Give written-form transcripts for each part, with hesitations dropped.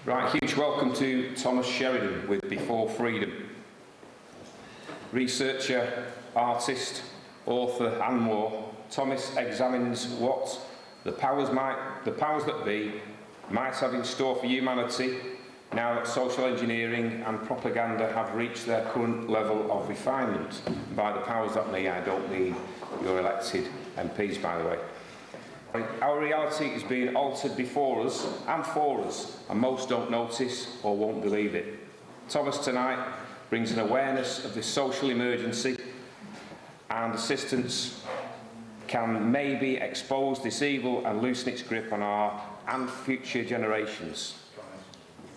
Right, huge welcome to Thomas Sheridan with Before Freedom. Researcher, artist, author and more, Thomas examines what the powers that be might have in store for humanity now that social engineering and propaganda have reached their current level of refinement. And by the powers that be, I don't mean your elected MPs, by the way. Our reality is being altered before us and for us, and most don't notice or won't believe it. Thomas tonight brings an awareness of this social emergency, and assistance can maybe expose this evil and loosen its grip on our and future generations.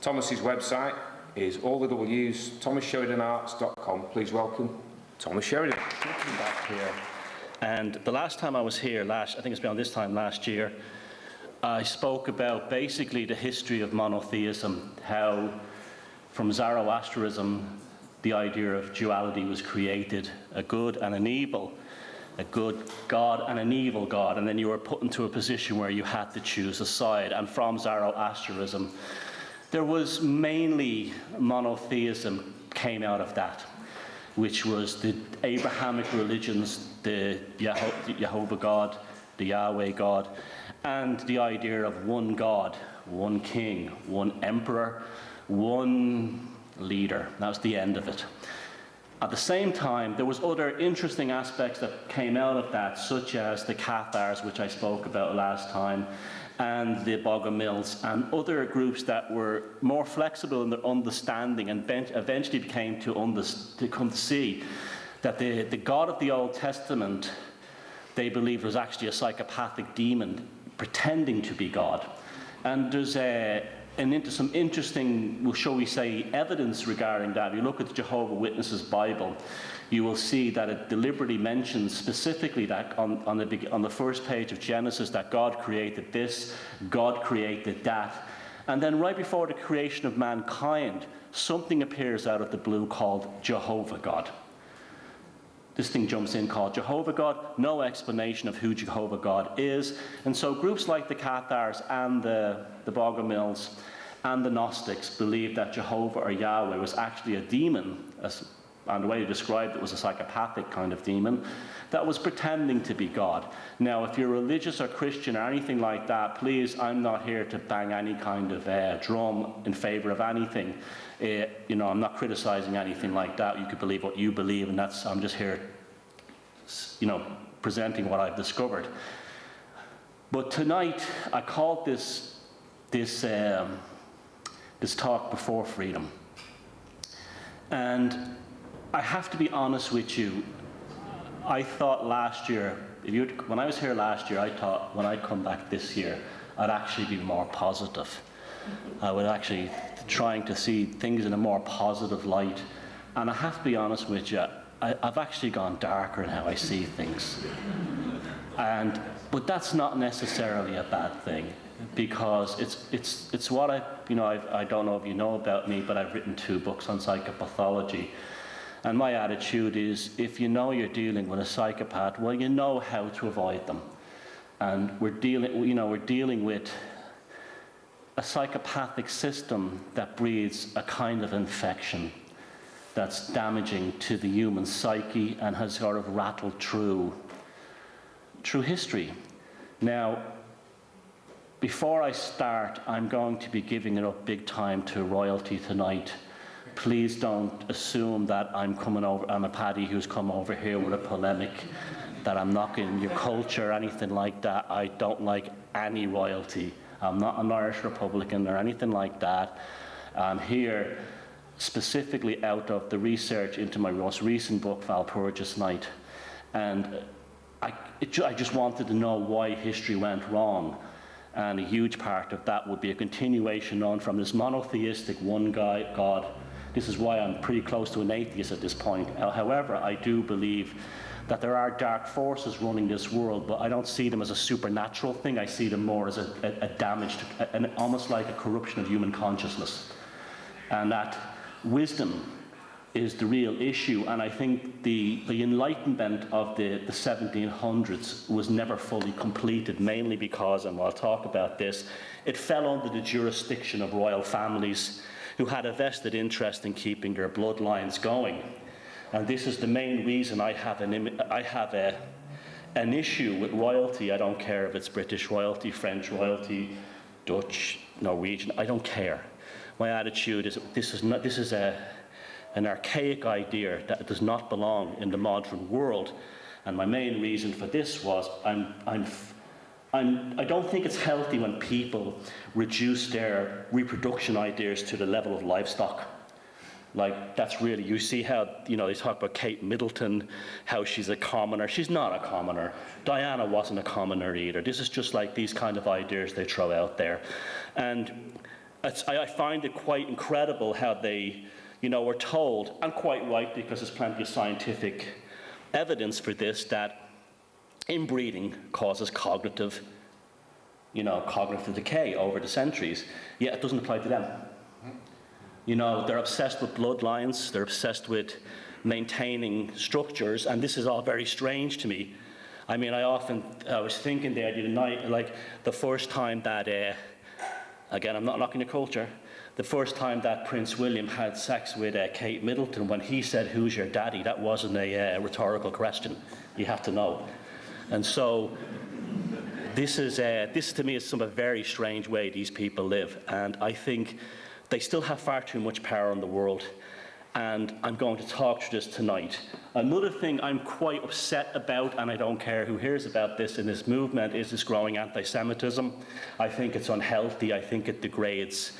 Thomas's website is thomassheridanarts.com. Please welcome Thomas Sheridan. Back here. And the last time I was here, I think it's been this time last year, I spoke about basically the history of monotheism, how from Zoroastrianism the idea of duality was created, a good and an evil, a good God and an evil God, and then you were put into a position where you had to choose a side. And from Zoroastrianism, there was mainly monotheism came out of that, which was the Abrahamic religions, the Jehovah God, the Yahweh God, and the idea of one God, one king, one emperor, one leader. That was the end of it. At the same time, there was other interesting aspects that came out of that, such as the Cathars, which I spoke about last time, and the Bogomils, and other groups that were more flexible in their understanding and eventually came to come to see that the God of the Old Testament, they believed was actually a psychopathic demon pretending to be God. And there's some interesting, shall we say, evidence regarding that. If you look at the Jehovah's Witnesses Bible, you will see that it deliberately mentions specifically that on the first page of Genesis that God created this, God created that. And then right before the creation of mankind, something appears out of the blue called Jehovah God. This thing jumps in called Jehovah God, no explanation of who Jehovah God is. And so groups like the Cathars and the Bogomils and the Gnostics believed that Jehovah or Yahweh was actually a demon, and the way you described it was a psychopathic kind of demon that was pretending to be God. Now, if you're religious or Christian or anything like that, please, I'm not here to bang any kind of drum in favor of anything. I'm not criticizing anything like that. You could believe what you believe, and I'm just here, presenting what I've discovered. But tonight, I called this talk Before Freedom. And I have to be honest with you, I thought last year, when I was here last year, I thought when I come back this year, I'd actually be more positive. I would actually trying to see things in a more positive light. And I have to be honest with you, I've actually gone darker in how I see things. But that's not necessarily a bad thing, because it's what I don't know if you know about me, but I've written 2 books on psychopathology. And my attitude is, if you know you're dealing with a psychopath, well, you know how to avoid them. And we're dealing with a psychopathic system that breeds a kind of infection that's damaging to the human psyche and has sort of rattled through history. Now, before I start, I'm going to be giving it up big time to royalty tonight. Please don't assume that I'm a Paddy who's come over here with a polemic, that I'm knocking your culture or anything like that. I don't like any royalty. I'm not an Irish Republican or anything like that. I'm here specifically out of the research into my most recent book, Valpurgis Night. And I just wanted to know why history went wrong. And a huge part of that would be a continuation on from this monotheistic one God. This is why I'm pretty close to an atheist at this point. However, I do believe that there are dark forces running this world, but I don't see them as a supernatural thing. I see them more as a damaged, and almost like a corruption of human consciousness. And that wisdom is the real issue, and I think the Enlightenment of the 1700s was never fully completed, mainly because, and I'll talk about this, it fell under the jurisdiction of royal families who had a vested interest in keeping their bloodlines going. And this is the main reason I have an issue with royalty. I don't care if it's British royalty, French royalty, Dutch, Norwegian, I don't care. My attitude is this is an archaic idea that does not belong in the modern world. And my main reason for this was I don't think it's healthy when people reduce their reproduction ideas to the level of livestock. Like, that's really, you see how, they talk about Kate Middleton, how she's a commoner. She's not a commoner. Diana wasn't a commoner either. This is just like these kind of ideas they throw out there. And I find it quite incredible how they, were told, and quite right because there's plenty of scientific evidence for this, that inbreeding causes cognitive decay over the centuries. Yet it doesn't apply to them. They're obsessed with bloodlines, they're obsessed with maintaining structures, and this is all very strange to me. I mean, I was thinking the other night, like the first time that, again, I'm not knocking the culture, the first time that Prince William had sex with Kate Middleton, when he said, "Who's your daddy?" that wasn't a rhetorical question. You have to know. And so this to me is a very strange way these people live, and I think they still have far too much power in the world, and I'm going to talk through this tonight. Another thing I'm quite upset about, and I don't care who hears about this in this movement, is this growing anti-Semitism. I think it's unhealthy. I think it degrades,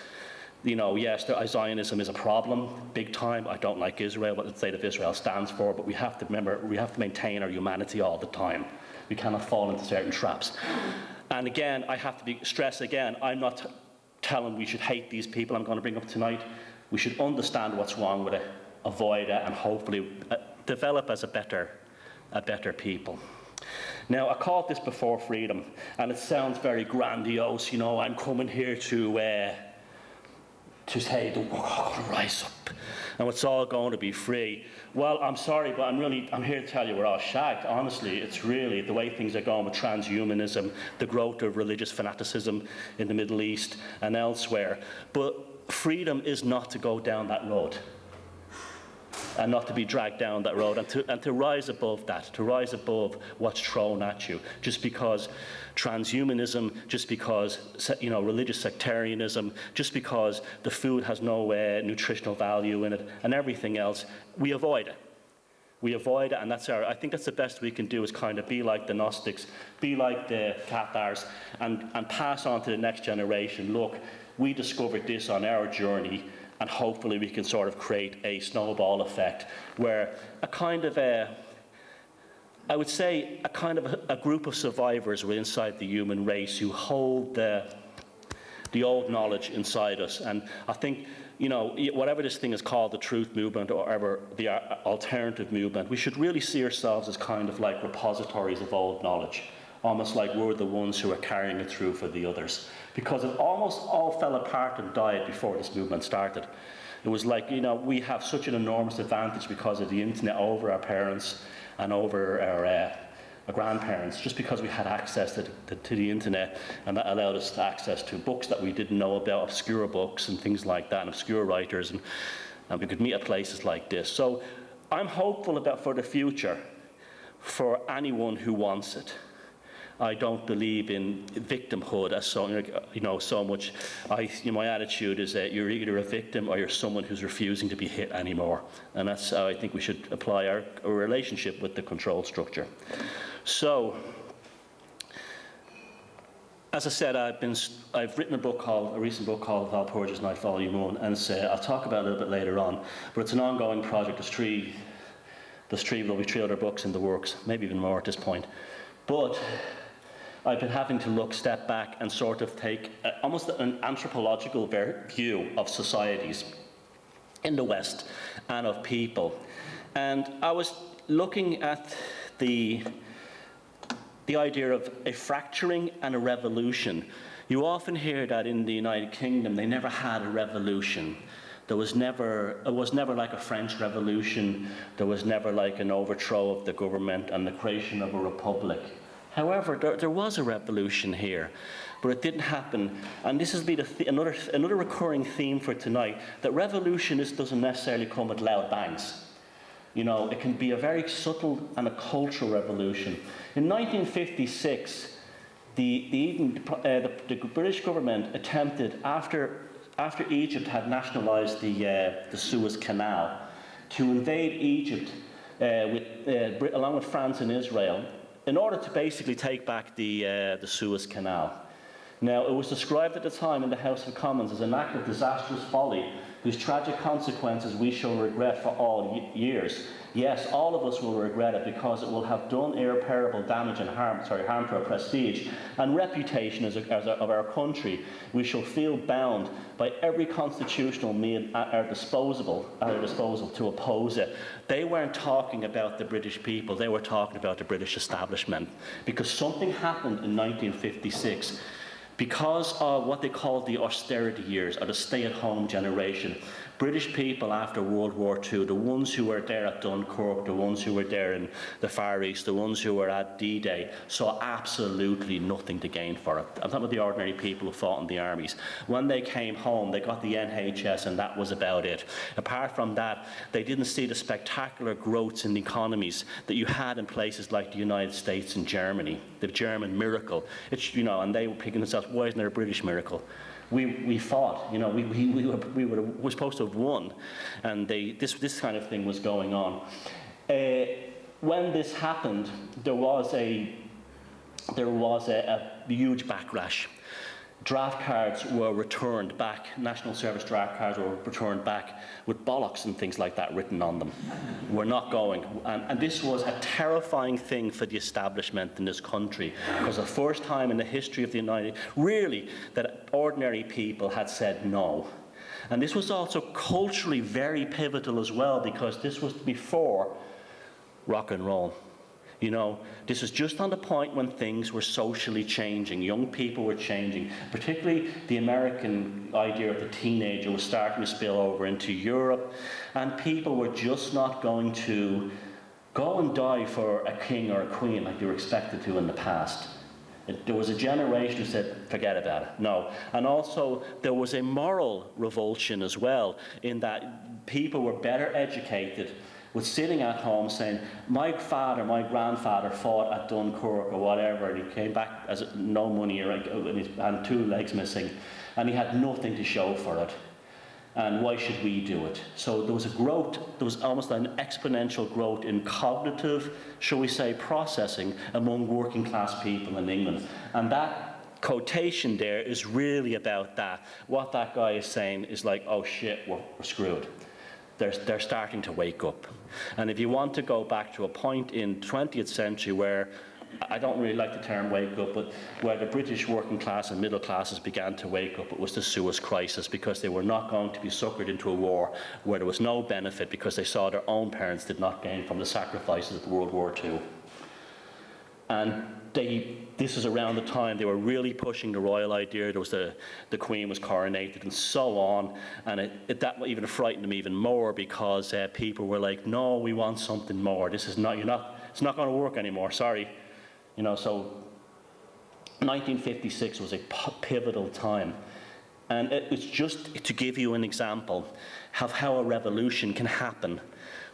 yes, Zionism is a problem, big time. I don't like Israel, what the state of Israel stands for, but we have to remember, we have to maintain our humanity all the time. We cannot fall into certain traps. And again, I have to stress again, I'm not telling we should hate these people I'm going to bring up tonight. We should understand what's wrong with it, avoid it, and hopefully develop as a better people. Now, I called this Before Freedom, and it sounds very grandiose. I'm coming here to say the world will rise up, and it's all going to be free. Well, I'm sorry, but I'm here to tell you we're all shagged. Honestly, it's really the way things are going with transhumanism, the growth of religious fanaticism in the Middle East and elsewhere. But freedom is not to go down that road, and not to be dragged down that road, and to rise above that, to rise above what's thrown at you. Just because transhumanism, just because religious sectarianism, just because the food has no nutritional value in it, and everything else, we avoid it. We avoid it, and I think that's the best we can do, is kind of be like the Gnostics, be like the Cathars, and pass on to the next generation. Look, we discovered this on our journey, and hopefully we can sort of create a snowball effect where I would say a group of survivors were inside the human race who hold the old knowledge inside us. And I think, whatever this thing is called, the truth movement or whatever, the alternative movement, we should really see ourselves as kind of like repositories of old knowledge, almost like we're the ones who are carrying it through for the others. Because it almost all fell apart and died before this movement started. It was like, we have such an enormous advantage because of the internet over our parents and over our grandparents, just because we had access to the internet, and that allowed us access to books that we didn't know about, obscure books and things like that, and obscure writers, and we could meet at places like this. So I'm hopeful for the future for anyone who wants it. I don't believe in victimhood as so much. My attitude is that you're either a victim or you're someone who's refusing to be hit anymore. And that's how I think we should apply our relationship with the control structure. So, as I said, I've written a recent book called Valpurgis Night Volume 1, and I'll talk about it a little bit later on. But it's an ongoing project. There'll be 3 other books in the works, maybe even more at this point. But I've been having to step back and sort of take almost an anthropological view of societies in the West and of people. And I was looking at the idea of a fracturing and a revolution. You often hear that in the United Kingdom they never had a revolution. It was never like a French Revolution. There was never like an overthrow of the government and the creation of a republic. However, there was a revolution here, but it didn't happen. And this has been another recurring theme for tonight, that revolution doesn't necessarily come with loud bangs. You know, it can be a very subtle and a cultural revolution. In 1956, the British government attempted, after Egypt had nationalised the Suez Canal, to invade Egypt along with France and Israel, in order to basically take back the Suez Canal. Now, it was described at the time in the House of Commons as an act of disastrous folly, whose tragic consequences we shall regret for all years. Yes, all of us will regret it, because it will have done irreparable damage and harm to our prestige and reputation of our country. We shall feel bound by every constitutional means at our disposal to oppose it. They weren't talking about the British people, they were talking about the British establishment, because something happened in 1956. Because of what they called the austerity years, or the stay-at-home generation, British people after World War II, the ones who were there at Dunkirk, the ones who were there in the Far East, the ones who were at D-Day, saw absolutely nothing to gain for it. I'm talking about the ordinary people who fought in the armies. When they came home, they got the NHS, and that was about it. Apart from that, they didn't see the spectacular growths in the economies that you had in places like the United States and Germany, the German miracle. It's, you know, and they were picking themselves, why isn't there a British miracle? We fought, you know, we were supposed to have won, and this kind of thing was going on. When this happened, there was a huge backlash. Draft cards were returned back, National Service draft cards were returned back with bollocks and things like that written on them. We're not going. And this was a terrifying thing for the establishment in this country. It was the first time in the history of the United, really, that ordinary people had said no. And this was also culturally very pivotal as well, because this was before rock and roll. You know, this was just on the point when things were socially changing. Young people were changing. Particularly the American idea of the teenager was starting to spill over into Europe. And people were just not going to go and die for a king or a queen like they were expected to in the past. There was a generation who said, forget about it. No. And also, there was a moral revulsion as well, in that people were better educated, was sitting at home saying, my grandfather fought at Dunkirk or whatever, and he came back as no money and 2 legs missing, and he had nothing to show for it. And why should we do it? So there was a growth, there was almost an exponential growth in cognitive, shall we say, processing among working class people in England. And that quotation there is really about that. What that guy is saying is like, oh shit, we're screwed. They're starting to wake up. And if you want to go back to a point in the 20th century where, I don't really like the term wake up, but where the British working class and middle classes began to wake up, it was the Suez Crisis, because they were not going to be suckered into a war where there was no benefit, because they saw their own parents did not gain from the sacrifices of World War II. And this is around the time they were really pushing the royal idea. There was the Queen was coronated and so on, and that even frightened them even more, because people were like, no, we want something more. This is not, it's not going to work anymore, sorry. You know, so 1956 was a pivotal time. And it's just to give you an example of how a revolution can happen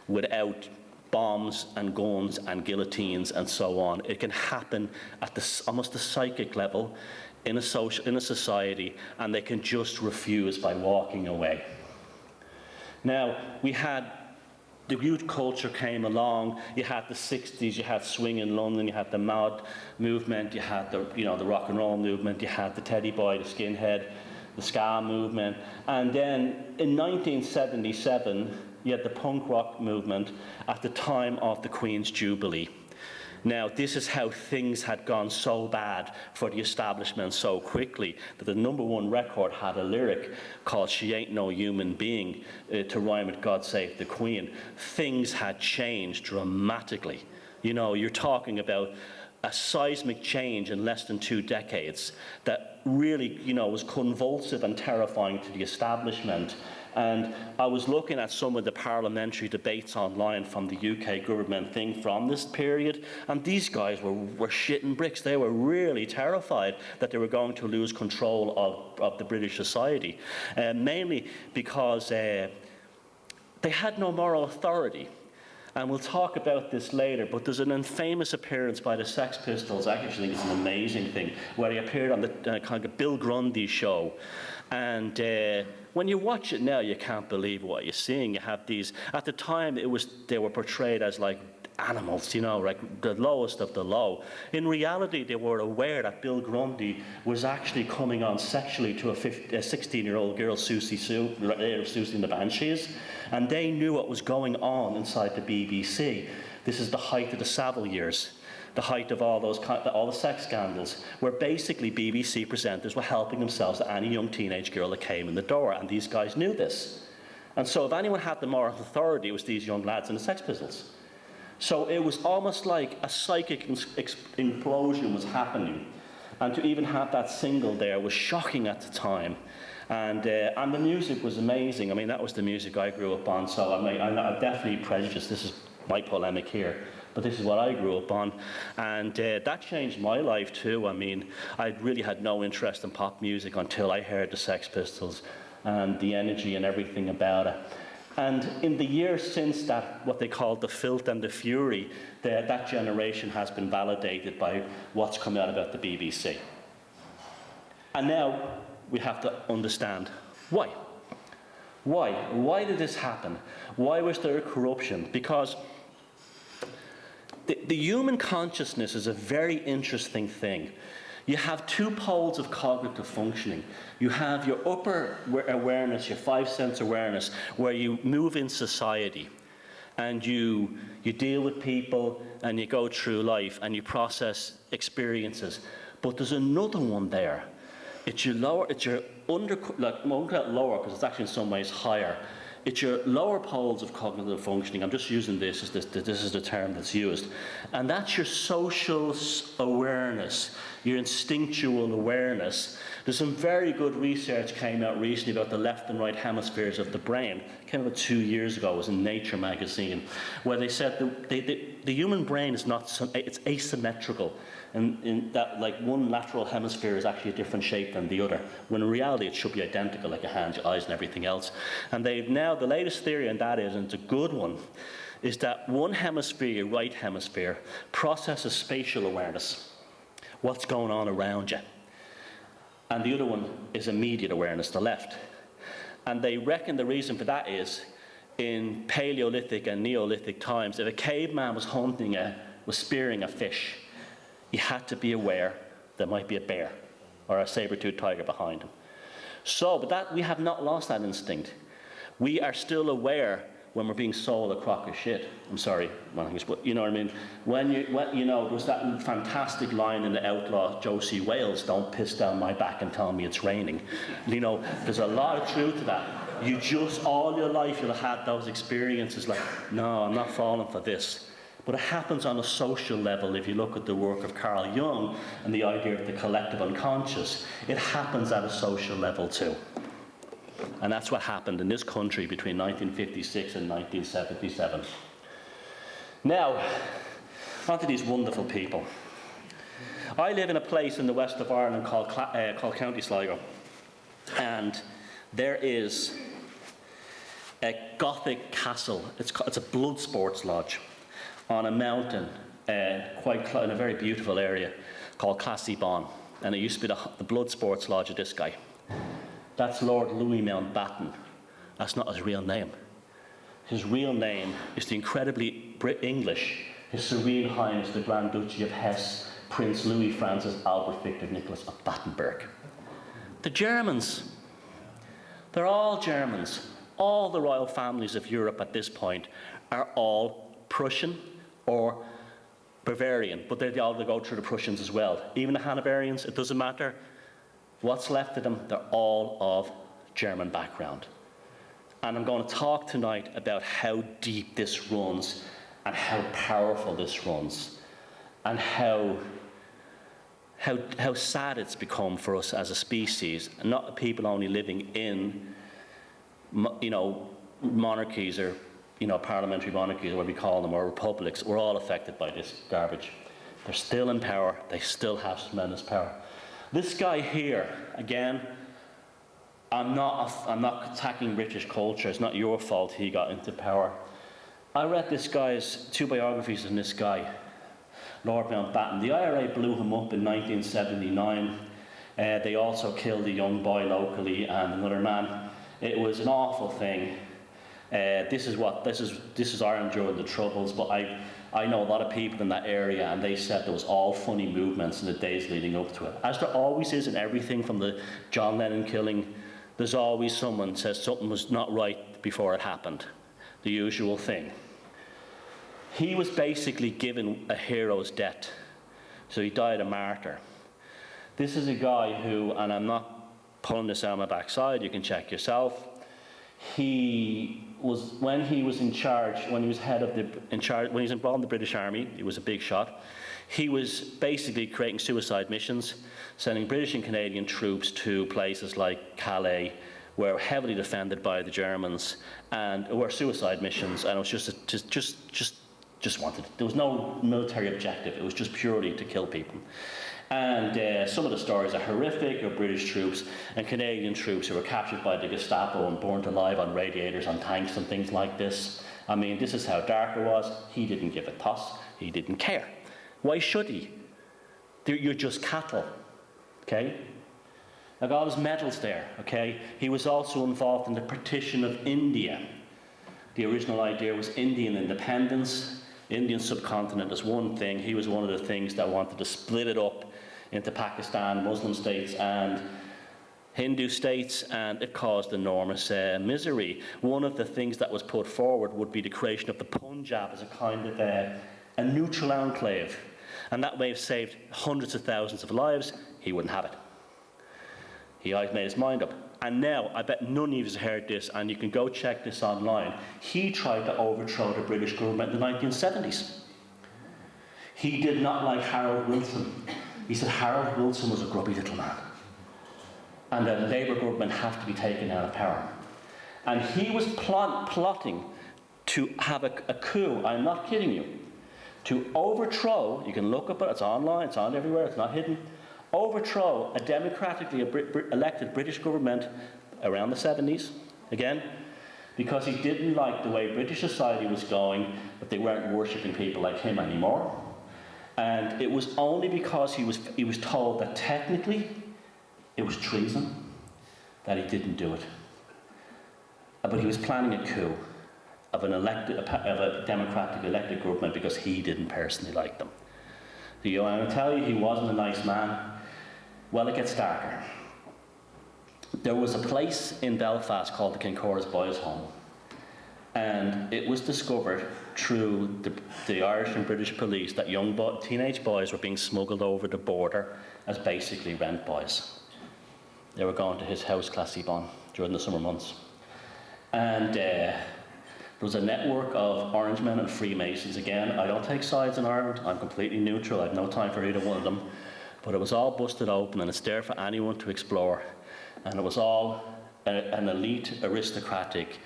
without bombs and guns and guillotines and so on. It can happen at almost the psychic level in a society, and they can just refuse by walking away. Now, we had the youth culture came along. You had the 60s, you had swing in London, you had the mod movement, you had the rock and roll movement, you had the teddy boy, the skinhead, the ska movement. And then in 1977, you had the punk rock movement at the time of the Queen's Jubilee. Now, this is how things had gone so bad for the establishment so quickly that the #1 record had a lyric called "She Ain't No Human Being" to rhyme with "God Save the Queen." Things had changed dramatically. You know, you're talking about a seismic change in less than 2 decades that really, was convulsive and terrifying to the establishment. And I was looking at some of the parliamentary debates online from the UK government thing from this period, and these guys were shitting bricks. They were really terrified that they were going to lose control of the British society, mainly because they had no moral authority. And we'll talk about this later, but there's an infamous appearance by the Sex Pistols. I actually think it's an amazing thing, where they appeared on the kind of Bill Grundy show. And when you watch it now, you can't believe what you're seeing. You have these, at the time, they were portrayed as like animals, you know, like the lowest of the low. In reality, they were aware that Bill Grundy was actually coming on sexually to a 16-year-old girl, Susie in the Banshees, and they knew what was going on inside the BBC. This is the height of the Savile years, the height of all the sex scandals, where basically BBC presenters were helping themselves to any young teenage girl that came in the door, and these guys knew this. And so if anyone had the moral authority, it was these young lads in the Sex Pistols. So it was almost like a psychic implosion was happening. And to even have that single there was shocking at the time. And the music was amazing. I mean, that was the music I grew up on, so I'm definitely prejudiced. This is my polemic here. But this is what I grew up on. And that changed my life too. I mean, I really had no interest in pop music until I heard the Sex Pistols and the energy and everything about it. And in the years since that, what they called the filth and the fury, that generation has been validated by what's come out about the BBC. And now we have to understand why. Why? Why did this happen? Why was there corruption? Because the human consciousness is a very interesting thing. You have two poles of cognitive functioning. You have your upper awareness, your five-sense awareness, where you move in society and you deal with people and you go through life and you process experiences. But there's another one there. It's your lower, it's your under, like, I won't call it lower because it's actually in some ways higher. It's your lower poles of cognitive functioning. I'm just using this as this is the term that's used. And that's your social awareness, your instinctual awareness. There's some very good research came out recently about the left and right hemispheres of the brain. It came out 2 years ago. It was in Nature magazine, where they said the human brain is not, it's asymmetrical. And in that, like, one lateral hemisphere is actually a different shape than the other, when in reality it should be identical, like your hands, your eyes, and everything else. And they've now, the latest theory on that is, and it's a good one, is that one hemisphere, your right hemisphere, processes spatial awareness, what's going on around you. And the other one is immediate awareness, the left. And they reckon the reason for that is, in Paleolithic and Neolithic times, if a caveman was was spearing a fish, he had to be aware there might be a bear or a saber-toothed tiger behind him. So, but that, we have not lost that instinct. We are still aware when we're being sold a crock of shit. I'm sorry, but you know what I mean? When you know, there was that fantastic line in The Outlaw, Josie Wales, "Don't piss down my back and tell me it's raining." You know, there's a lot of truth to that. You just, all your life, you'll have had those experiences like, no, I'm not falling for this. But it happens on a social level. If you look at the work of Carl Jung and the idea of the collective unconscious, it happens at a social level too. And that's what happened in this country between 1956 and 1977. Now, onto these wonderful people. I live in a place in the west of Ireland called County Sligo. And there is a Gothic castle. It's a blood sports lodge on a mountain, in a very beautiful area called Classy-Bon. And it used to be the blood sports lodge of this guy. That's Lord Louis Mountbatten. That's not his real name. His real name is the incredibly English, His Serene Highness the Grand Duchy of Hesse, Prince Louis Francis Albert Victor Nicholas of Battenberg. The Germans, they're all Germans. All the royal families of Europe at this point are all Prussian or Bavarian, but they all go through the Prussians as well. Even the Hanoverians, it doesn't matter. What's left of them, they're all of German background. And I'm going to talk tonight about how deep this runs and how powerful this runs and how sad it's become for us as a species, and not people only living in monarchies or, parliamentary monarchies, or what we call them, or republics, were all affected by this garbage. They're still in power. They still have tremendous power. This guy here, again, I'm not attacking British culture. It's not your fault he got into power. I read this guy's 2 biographies on this guy, Lord Mountbatten. The IRA blew him up in 1979. They also killed a young boy locally and another man. It was an awful thing. This is Ireland during the Troubles, but I know a lot of people in that area, and they said there was all funny movements in the days leading up to it. As there always is in everything, from the John Lennon killing, there's always someone says something was not right before it happened. The usual thing. He was basically given a hero's death. So he died a martyr. This is a guy who, and I'm not pulling this out of my backside, you can check yourself. He was, when he was in charge, when he was when he was involved in the British Army, he was a big shot. He was basically creating suicide missions, sending British and Canadian troops to places like Calais, were heavily defended by the Germans, and were suicide missions, and it was just wanted. There was no military objective. It was just purely to kill people. And some of the stories are horrific of British troops and Canadian troops who were captured by the Gestapo and burnt alive on radiators on tanks and things like this. I mean, this is how dark it was. He didn't give a toss. He didn't care. Why should he? You're just cattle, okay? I got his medals there, okay? He was also involved in the partition of India. The original idea was Indian independence. Indian subcontinent is one thing. He was one of the things that wanted to split it up into Pakistan, Muslim states, and Hindu states, and it caused enormous misery. One of the things that was put forward would be the creation of the Punjab as a kind of a neutral enclave, and that may have saved hundreds of thousands of lives. He wouldn't have it. He always made his mind up. And now, I bet none of you have heard this, and you can go check this online. He tried to overthrow the British government in the 1970s. He did not like Harold Wilson. He said Harold Wilson was a grubby little man, and the Labour government had to be taken out of power. And he was plotting to have a coup, I'm not kidding you, to overthrow, you can look up it, it's online, it's on everywhere, it's not hidden, overthrow a democratically elected British government around the 70s, again, because he didn't like the way British society was going, but they weren't worshipping people like him anymore. And it was only because he was told that technically it was treason that he didn't do it. But he was planning a coup of a democratically elected government because he didn't personally like them. I'm going to tell you, he wasn't a nice man. Well, it gets darker. There was a place in Belfast called the Kincor's Boys' Home, and it was discovered through the Irish and British police that young teenage boys were being smuggled over the border as basically rent boys. They were going to his house, Classy Bon, during the summer months. And there was a network of Orangemen and Freemasons. Again, I don't take sides in Ireland. I'm completely neutral. I have no time for either one of them. But it was all busted open, and it's there for anyone to explore. And it was all an elite, aristocratic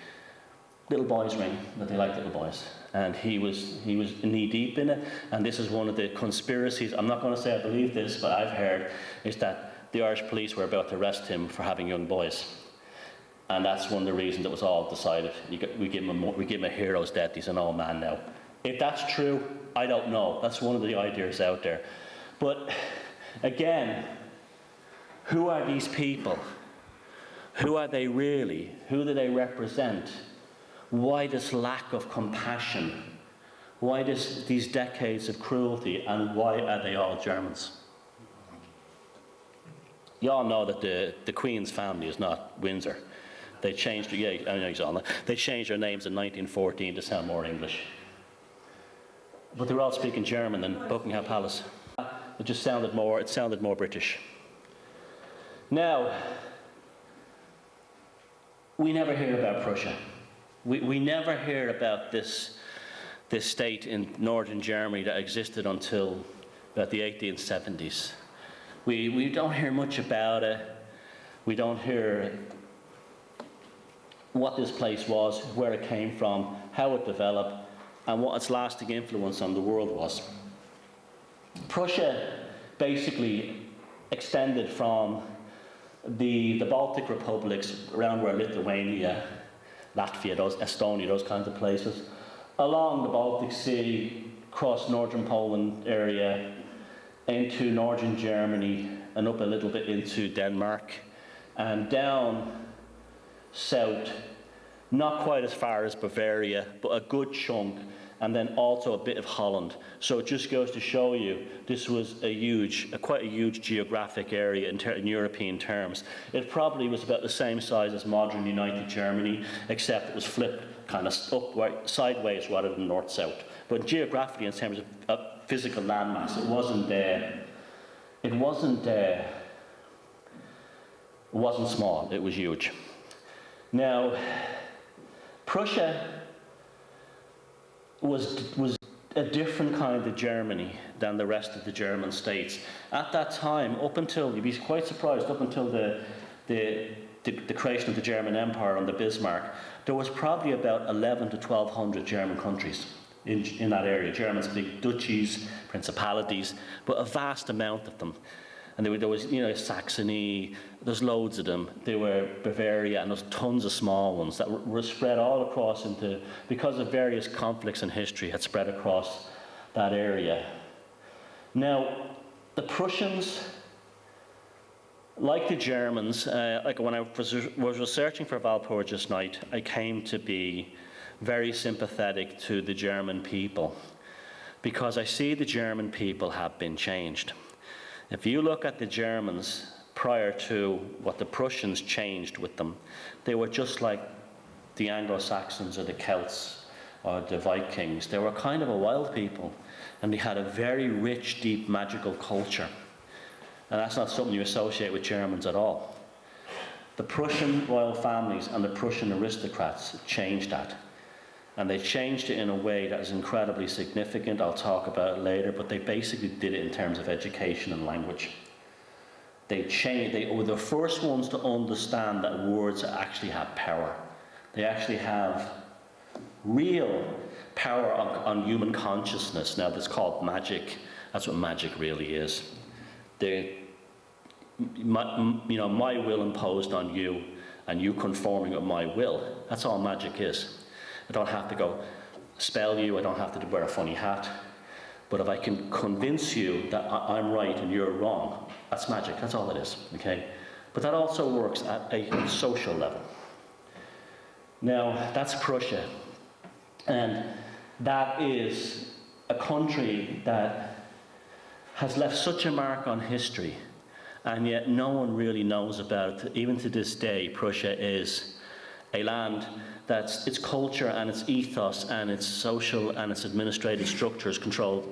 little boys' ring, that they like little boys. And he was knee-deep in it. And this is one of the conspiracies. I'm not going to say I believe this, but I've heard is that the Irish police were about to arrest him for having young boys. And that's one of the reasons it was all decided. We give him a hero's death. He's an old man now. If that's true, I don't know. That's one of the ideas out there. But again, who are these people? Who are they really? Who do they represent? Why this lack of compassion? Why these decades of cruelty? And why are they all Germans? You all know that the Queen's family is not Windsor. They changed, they changed their names in 1914 to sound more English. But they were all speaking German in Buckingham Palace. It just sounded more British. Now, we never hear about Prussia. We never hear about this state in northern Germany that existed until about the 1870s. We don't hear much about it. We what this place was, where it came from, how it developed, and what its lasting influence on the world was. Prussia basically extended from the Baltic republics around where Lithuania, Latvia, Estonia, those kinds of places, along the Baltic Sea, across northern Poland area, into northern Germany, and up a little bit into Denmark, and down south, not quite as far as Bavaria, but a good chunk, and then also a bit of Holland. So it just goes to show you, this was quite a huge geographic area in European terms. It probably was about the same size as modern United Germany, except it was flipped kind of sideways rather than north-south. But geographically, in terms of physical landmass, it wasn't small, it was huge. Now, Prussia was a different kind of Germany than the rest of the German states. At that time, up until, you'd be quite surprised, up until the creation of the German Empire under Bismarck, there was probably about 11 to 1,200 German countries in that area. German-speaking duchies, principalities, but a vast amount of them. And there was, Saxony, there's loads of them. There were Bavaria, and there's tons of small ones that were spread all across because of various conflicts in history, had spread across that area. Now, the Prussians, like the Germans, like when I was researching for Walpurgis Night, I came to be very sympathetic to the German people, because I see the German people have been changed. If you look at the Germans prior to what the Prussians changed with them, they were just like the Anglo-Saxons or the Celts or the Vikings. They were kind of a wild people, and they had a very rich, deep, magical culture. And that's not something you associate with Germans at all. The Prussian royal families and the Prussian aristocrats changed that. And they changed it in a way that is incredibly significant. I'll talk about it later, but they basically did it in terms of education and language. They were the first ones to understand that words actually have power. They actually have real power on human consciousness. Now, that's called magic. That's what magic really is. My will imposed on you, and you conforming with my will. That's all magic is. I don't have to go spell you, I don't have to wear a funny hat. But if I can convince you that I'm right and you're wrong, that's magic, that's all it is, okay? But that also works at a social level. Now, that's Prussia. And that is a country that has left such a mark on history, and yet no one really knows about it. Even to this day, Prussia is a land that's its culture and its ethos and its social and its administrative structures control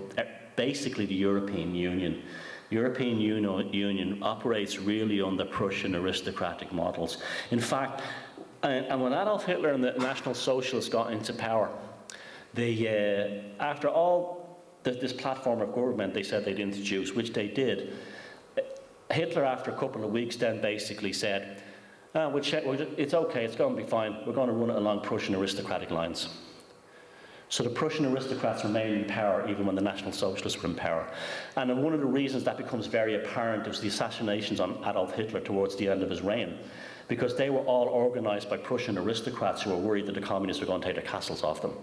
basically the European Union. European Union operates really on the Prussian aristocratic models. In fact, and when Adolf Hitler and the National Socialists got into power, they, after all this platform of government they said they'd introduce, which they did, Hitler, after a couple of weeks, then basically said, it's okay, it's going to be fine. We're going to run it along Prussian aristocratic lines. So the Prussian aristocrats remained in power even when the National Socialists were in power. And one of the reasons that becomes very apparent is the assassinations on Adolf Hitler towards the end of his reign, because they were all organised by Prussian aristocrats who were worried that the communists were going to take their castles off them.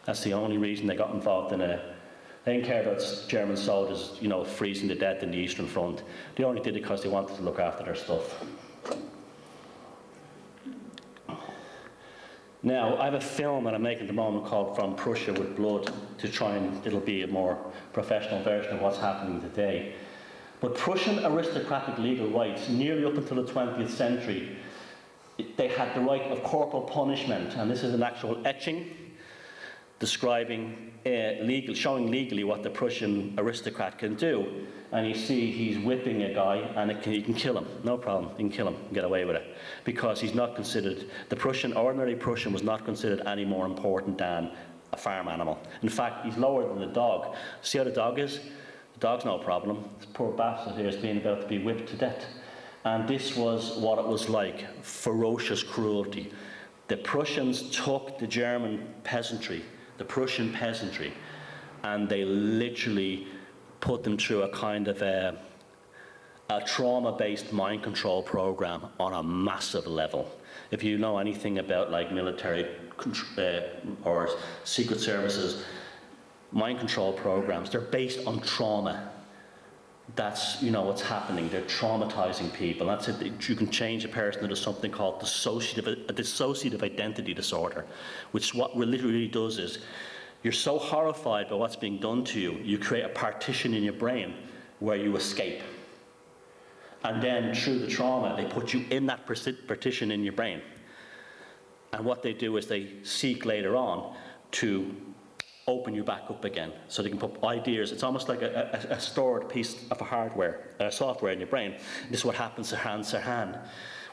That's the only reason they got involved in They didn't care about German soldiers, freezing to death in the Eastern Front. They only did it because they wanted to look after their stuff. Now, I have a film that I'm making at the moment called From Prussia with Blood, to try and it'll be a more professional version of what's happening today. But Prussian aristocratic legal rights, nearly up until the 20th century, they had the right of corporal punishment, and this is an actual etching describing showing legally what the Prussian aristocrat can do. And you see he's whipping a guy, and you can kill him, no problem, you can kill him and get away with it. Because he's not considered, ordinary Prussian was not considered any more important than a farm animal. In fact, he's lower than the dog. See how the dog is? The dog's no problem. This poor bastard here is being about to be whipped to death. And this was what it was like, ferocious cruelty. The Prussians took the German peasantry, the Prussian peasantry, and they literally put them through a kind of a trauma-based mind control program on a massive level. If you know anything about like military or secret services, mind control programs, they're based on trauma. That's, you know, what's happening. They're traumatizing people. That's it. You can change a person into something called dissociative identity disorder, which what literally does is you're so horrified by what's being done to you, you create a partition in your brain where you escape. And then through the trauma, they put you in that partition in your brain. And what they do is they seek later on to open you back up again, so they can put ideas. It's almost like a stored piece of software in your brain. This is what happens to Hans Sirhan,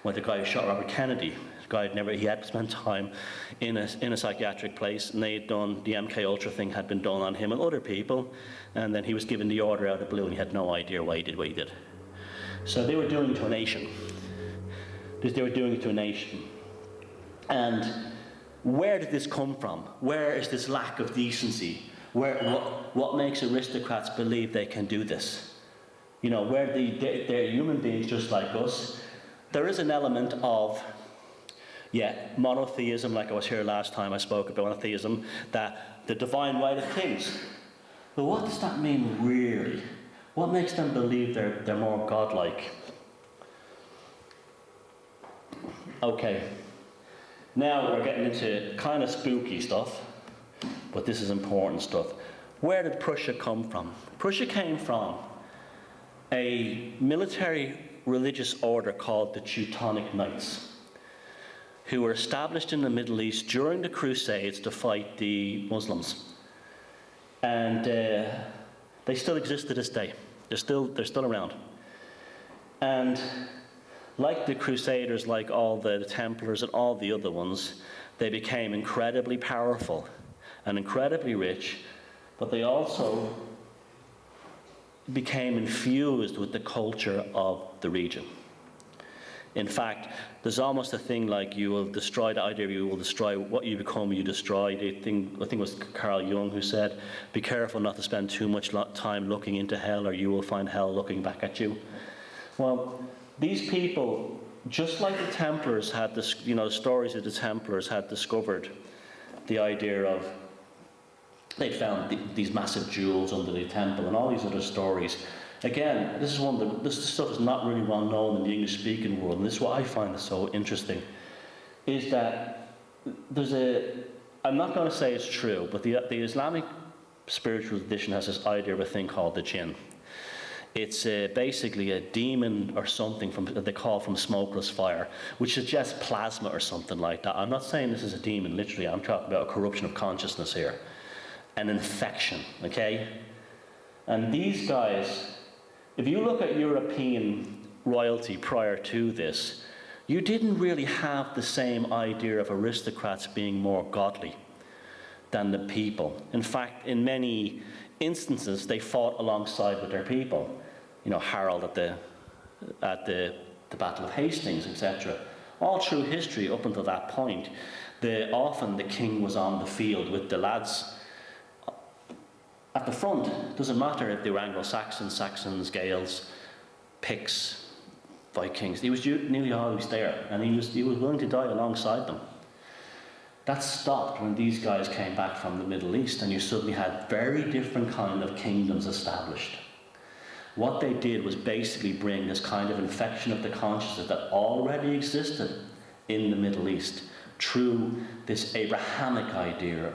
when the guy who shot Robert Kennedy. The guy he had spent time in a psychiatric place, and they'd done the MK Ultra thing had been done on him and other people, and then he was given the order out of the blue, and he had no idea why he did what he did. So they were doing it to a nation. They were doing it to a nation, and where did this come from? Where is this lack of decency? What makes aristocrats believe they can do this? You know, where they're human beings just like us. There is an element of, monotheism, like I was here last time I spoke about monotheism, that the divine right of kings. But what does that mean really? What makes them believe they're more godlike? Okay. Now we're getting into kind of spooky stuff, but this is important stuff. Where did Prussia come from? Prussia came from a military religious order called the Teutonic Knights, who were established in the Middle East during the Crusades to fight the Muslims. And they still exist to this day. They're still around. And like the Crusaders, like all the Templars and all the other ones, they became incredibly powerful and incredibly rich, but they also became infused with the culture of the region. In fact, there's almost a thing like you will destroy, the idea of you will destroy what you become, you destroy. I think it was Carl Jung who said, be careful not to spend too much time looking into hell, or you will find hell looking back at you. Well, these people, just like the Templars had this, stories of the Templars had discovered the idea of, they found these massive jewels under the temple and all these other stories. Again, this stuff is not really well known in the English-speaking world, and this is what I find so interesting, is that I'm not going to say it's true, but the Islamic spiritual tradition has this idea of a thing called the jinn. It's basically a demon or something that they call from smokeless fire, which suggests plasma or something like that. I'm not saying this is a demon, literally. I'm talking about a corruption of consciousness here. An infection, okay? And these guys, if you look at European royalty prior to this, you didn't really have the same idea of aristocrats being more godly than the people. In fact, in many instances, they fought alongside with their people. Harold at the Battle of Hastings, etc. All through history up until that point, often the king was on the field with the lads at the front. It doesn't matter if they were Anglo-Saxons, Saxons, Gaels, Picts, Vikings. He was nearly always there, and he was willing to die alongside them. That stopped when these guys came back from the Middle East, and you suddenly had very different kind of kingdoms established. What they did was basically bring this kind of infection of the consciousness that already existed in the Middle East through this Abrahamic idea,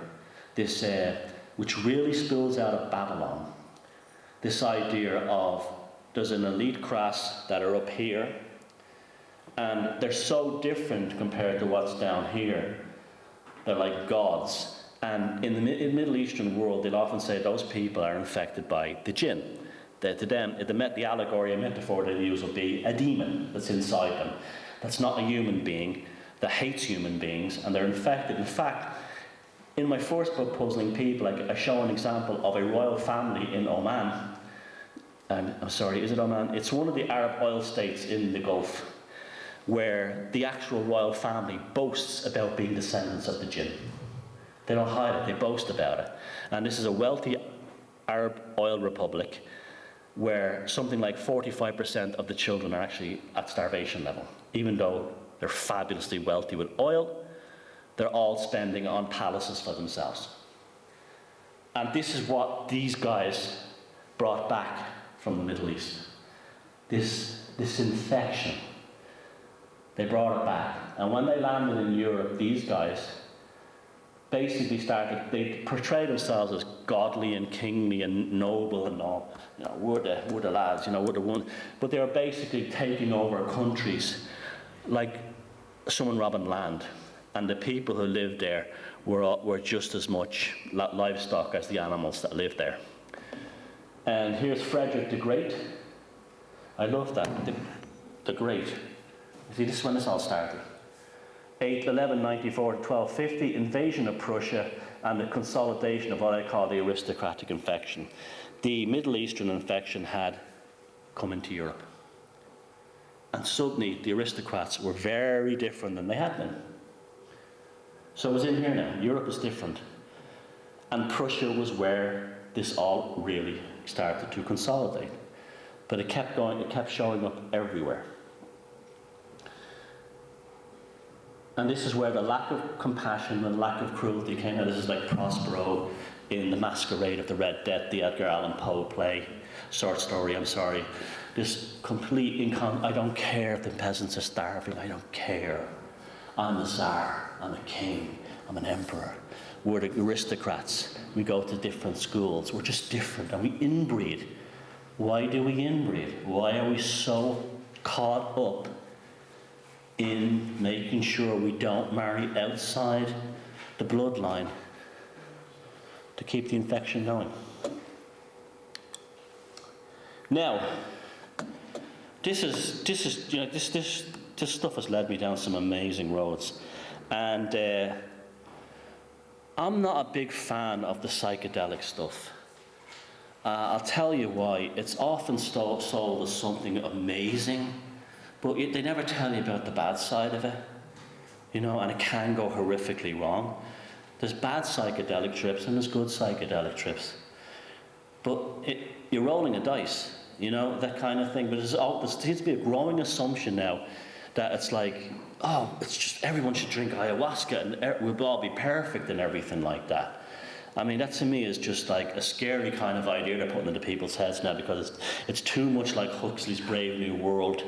this which really spills out of Babylon. This idea of there's an elite class that are up here, and they're so different compared to what's down here. They're like gods. And in the Middle Eastern world, they'll often say those people are infected by the jinn. To them, the allegory, a metaphor they use will be a demon that's inside them. That's not a human being, that hates human beings, and they're infected. In fact, in my first book, Puzzling People, I show an example of a royal family in Oman. I'm sorry, is it Oman? It's one of the Arab oil states in the Gulf, where the actual royal family boasts about being descendants of the jinn. They don't hide it, they boast about it. And this is a wealthy Arab oil republic where something like 45% of the children are actually at starvation level. Even though they're fabulously wealthy with oil, they're all spending on palaces for themselves. And this is what these guys brought back from the Middle East. This infection. They brought it back. And when they landed in Europe, these guys basically they portray themselves as godly and kingly and noble and all. You know, we're the lads, you know, we're the one. But they were basically taking over countries like someone robbing land. And the people who lived there were just as much livestock as the animals that lived there. And here's Frederick the Great. I love that, the Great. See, this is when this all started. 1194 to 1250, invasion of Prussia and the consolidation of what I call the aristocratic infection. The Middle Eastern infection had come into Europe. And suddenly the aristocrats were very different than they had been. So it was in here now. Europe is different. And Prussia was where this all really started to consolidate. But it kept going, it kept showing up everywhere. And this is where the lack of compassion and lack of cruelty came out. This is like Prospero in The Masquerade of the Red Death, the Edgar Allan Poe play, short story, I'm sorry. This complete I don't care if the peasants are starving, I don't care. I'm a Tsar, I'm a king, I'm an emperor. We're the aristocrats. We go to different schools. We're just different and we inbreed. Why do we inbreed? Why are we so caught up in making sure we don't marry outside the bloodline to keep the infection going? Now, this stuff has led me down some amazing roads, and I'm not a big fan of the psychedelic stuff. I'll tell you why. It's often sold as something amazing, but they never tell you about the bad side of it, you know, and it can go horrifically wrong. There's bad psychedelic trips and there's good psychedelic trips. But you're rolling a dice, you know, that kind of thing. But there seems to be a growing assumption now that it's like, oh, it's just everyone should drink ayahuasca and we'll all be perfect and everything like that. I mean, that to me is just like a scary kind of idea they're putting into people's heads now, because it's too much like Huxley's Brave New World.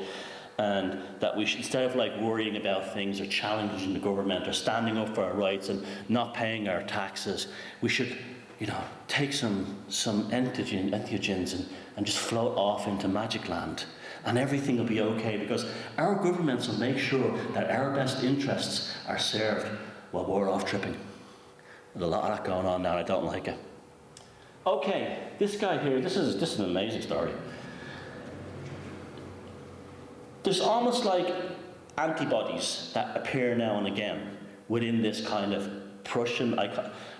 And that we should, instead of like worrying about things or challenging the government or standing up for our rights and not paying our taxes, we should, you know, take some entheogens and just float off into magic land. And everything will be okay, because our governments will make sure that our best interests are served while we're off tripping. There's a lot of that going on now, I don't like it. Okay, this guy here, this is an amazing story. There's almost like antibodies that appear now and again within this kind of Prussian,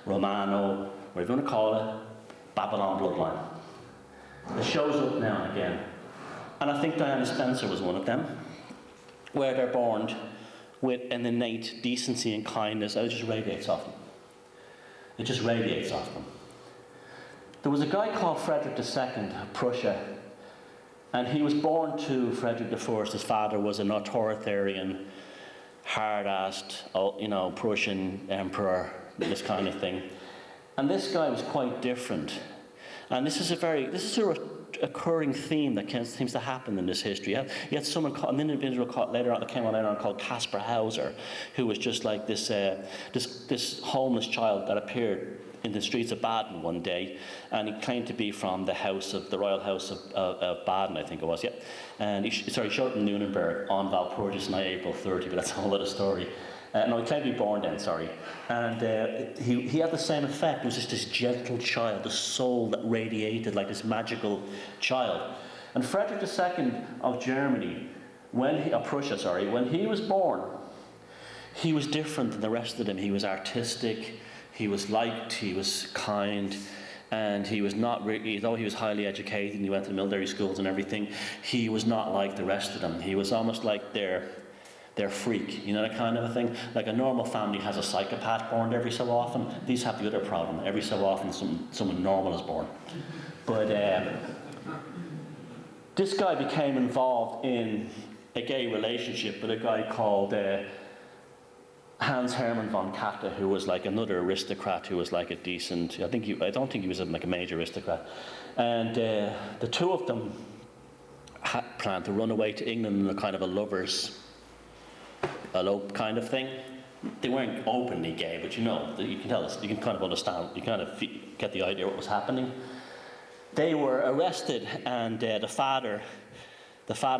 Romano, whatever you want to call it, Babylon bloodline. It shows up now and again. And I think Diana Spencer was one of them, where they're born with an innate decency and kindness that just radiates off them. It just radiates off them. There was a guy called Frederick II of Prussia, and he was born to Frederick I. His father was an authoritarian, hard-assed, you know, Prussian emperor, this kind of thing. And this guy was quite different. And this is a recurring theme that seems to happen in this history. You had someone called, an individual called later on, that came on later on, called Caspar Hauser, who was just like this homeless child that appeared in the streets of Baden one day, and he claimed to be from the royal house of Baden, I think it was, yeah. And he showed up in Nuremberg on Walpurgis night, April 30, but that's a whole other story. No, he claimed to be born then, sorry. And he had the same effect. It was just this gentle child, the soul that radiated like this magical child. And Frederick II of Germany, Prussia, sorry, when he was born, he was different than the rest of them. He was artistic, he was liked, he was kind, and he was not really, though he was highly educated and he went to military schools and everything, he was not like the rest of them. He was almost like their They're freak, you know, that kind of a thing. Like a normal family has a psychopath born every so often. These have the other problem. Every so often someone normal is born. But this guy became involved in a gay relationship with a guy called Hans Hermann von Katte, who was like another aristocrat who was like a decent, I don't think he was like a major aristocrat. And the two of them had planned to run away to England in a kind of a lovers elope kind of thing. They weren't openly gay, but you know, you can tell us, you can kind of understand, you kind of get the idea of what was happening. They were arrested, and the father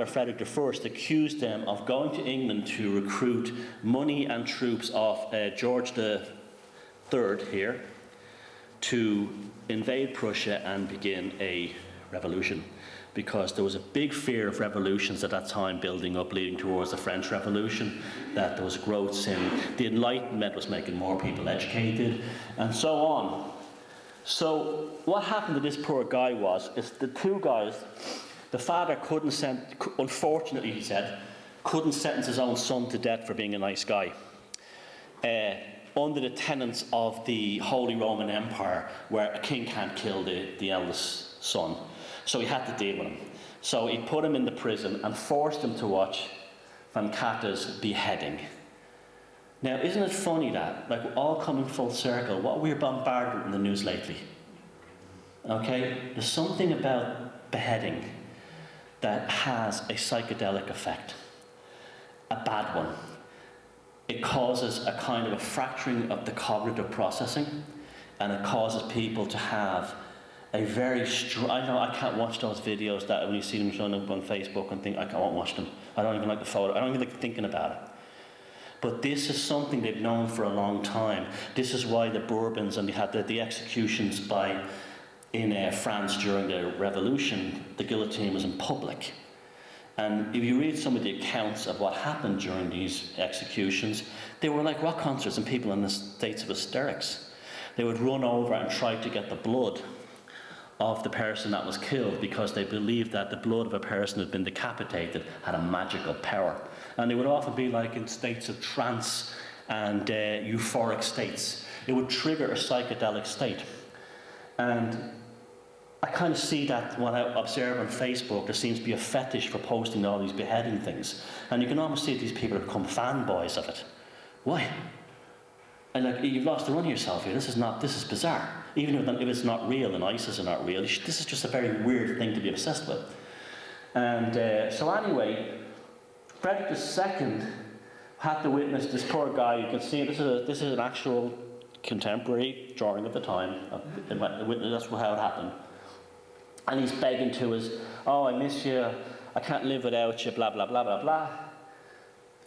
Frederick I, accused them of going to England to recruit money and troops of George III here to invade Prussia and begin a revolution, because there was a big fear of revolutions at that time building up, leading towards the French Revolution, that there was growths in the Enlightenment was making more people educated, and so on. So what happened to this poor guy is the two guys, the father unfortunately he said, couldn't sentence his own son to death for being a nice guy. Under the tenets of the Holy Roman Empire, where a king can't kill the eldest son. So he had to deal with him. So he put him in the prison and forced him to watch Von Katte's beheading. Now, isn't it funny that, like, all coming full circle, what we're bombarded with in the news lately? Okay? There's something about beheading that has a psychedelic effect, a bad one. It causes a kind of a fracturing of the cognitive processing, and it causes people to have a very strong, I know I can't watch those videos that when you see them showing up on Facebook and think, I can't watch them. I don't even like the photo, I don't even like thinking about it. But this is something they've known for a long time. This is why the Bourbons, and they had the executions in France during the Revolution, the guillotine was in public. And if you read some of the accounts of what happened during these executions, they were like rock concerts and people in the states of hysterics. They would run over and try to get the blood of the person that was killed, because they believed that the blood of a person who had been decapitated had a magical power. And they would often be like in states of trance and euphoric states. It would trigger a psychedelic state. And I kind of see that when I observe on Facebook, there seems to be a fetish for posting all these beheading things. And you can almost see these people have become fanboys of it. Why? And like, you've lost the run of yourself here. This is bizarre. Even if it's not real and ISIS are not real, this is just a very weird thing to be obsessed with. And so anyway, Frederick II had to witness this poor guy. You can see this is an actual contemporary drawing of the time. That's how it happened. And he's begging to us, oh, I miss you, I can't live without you, blah, blah, blah, blah, blah.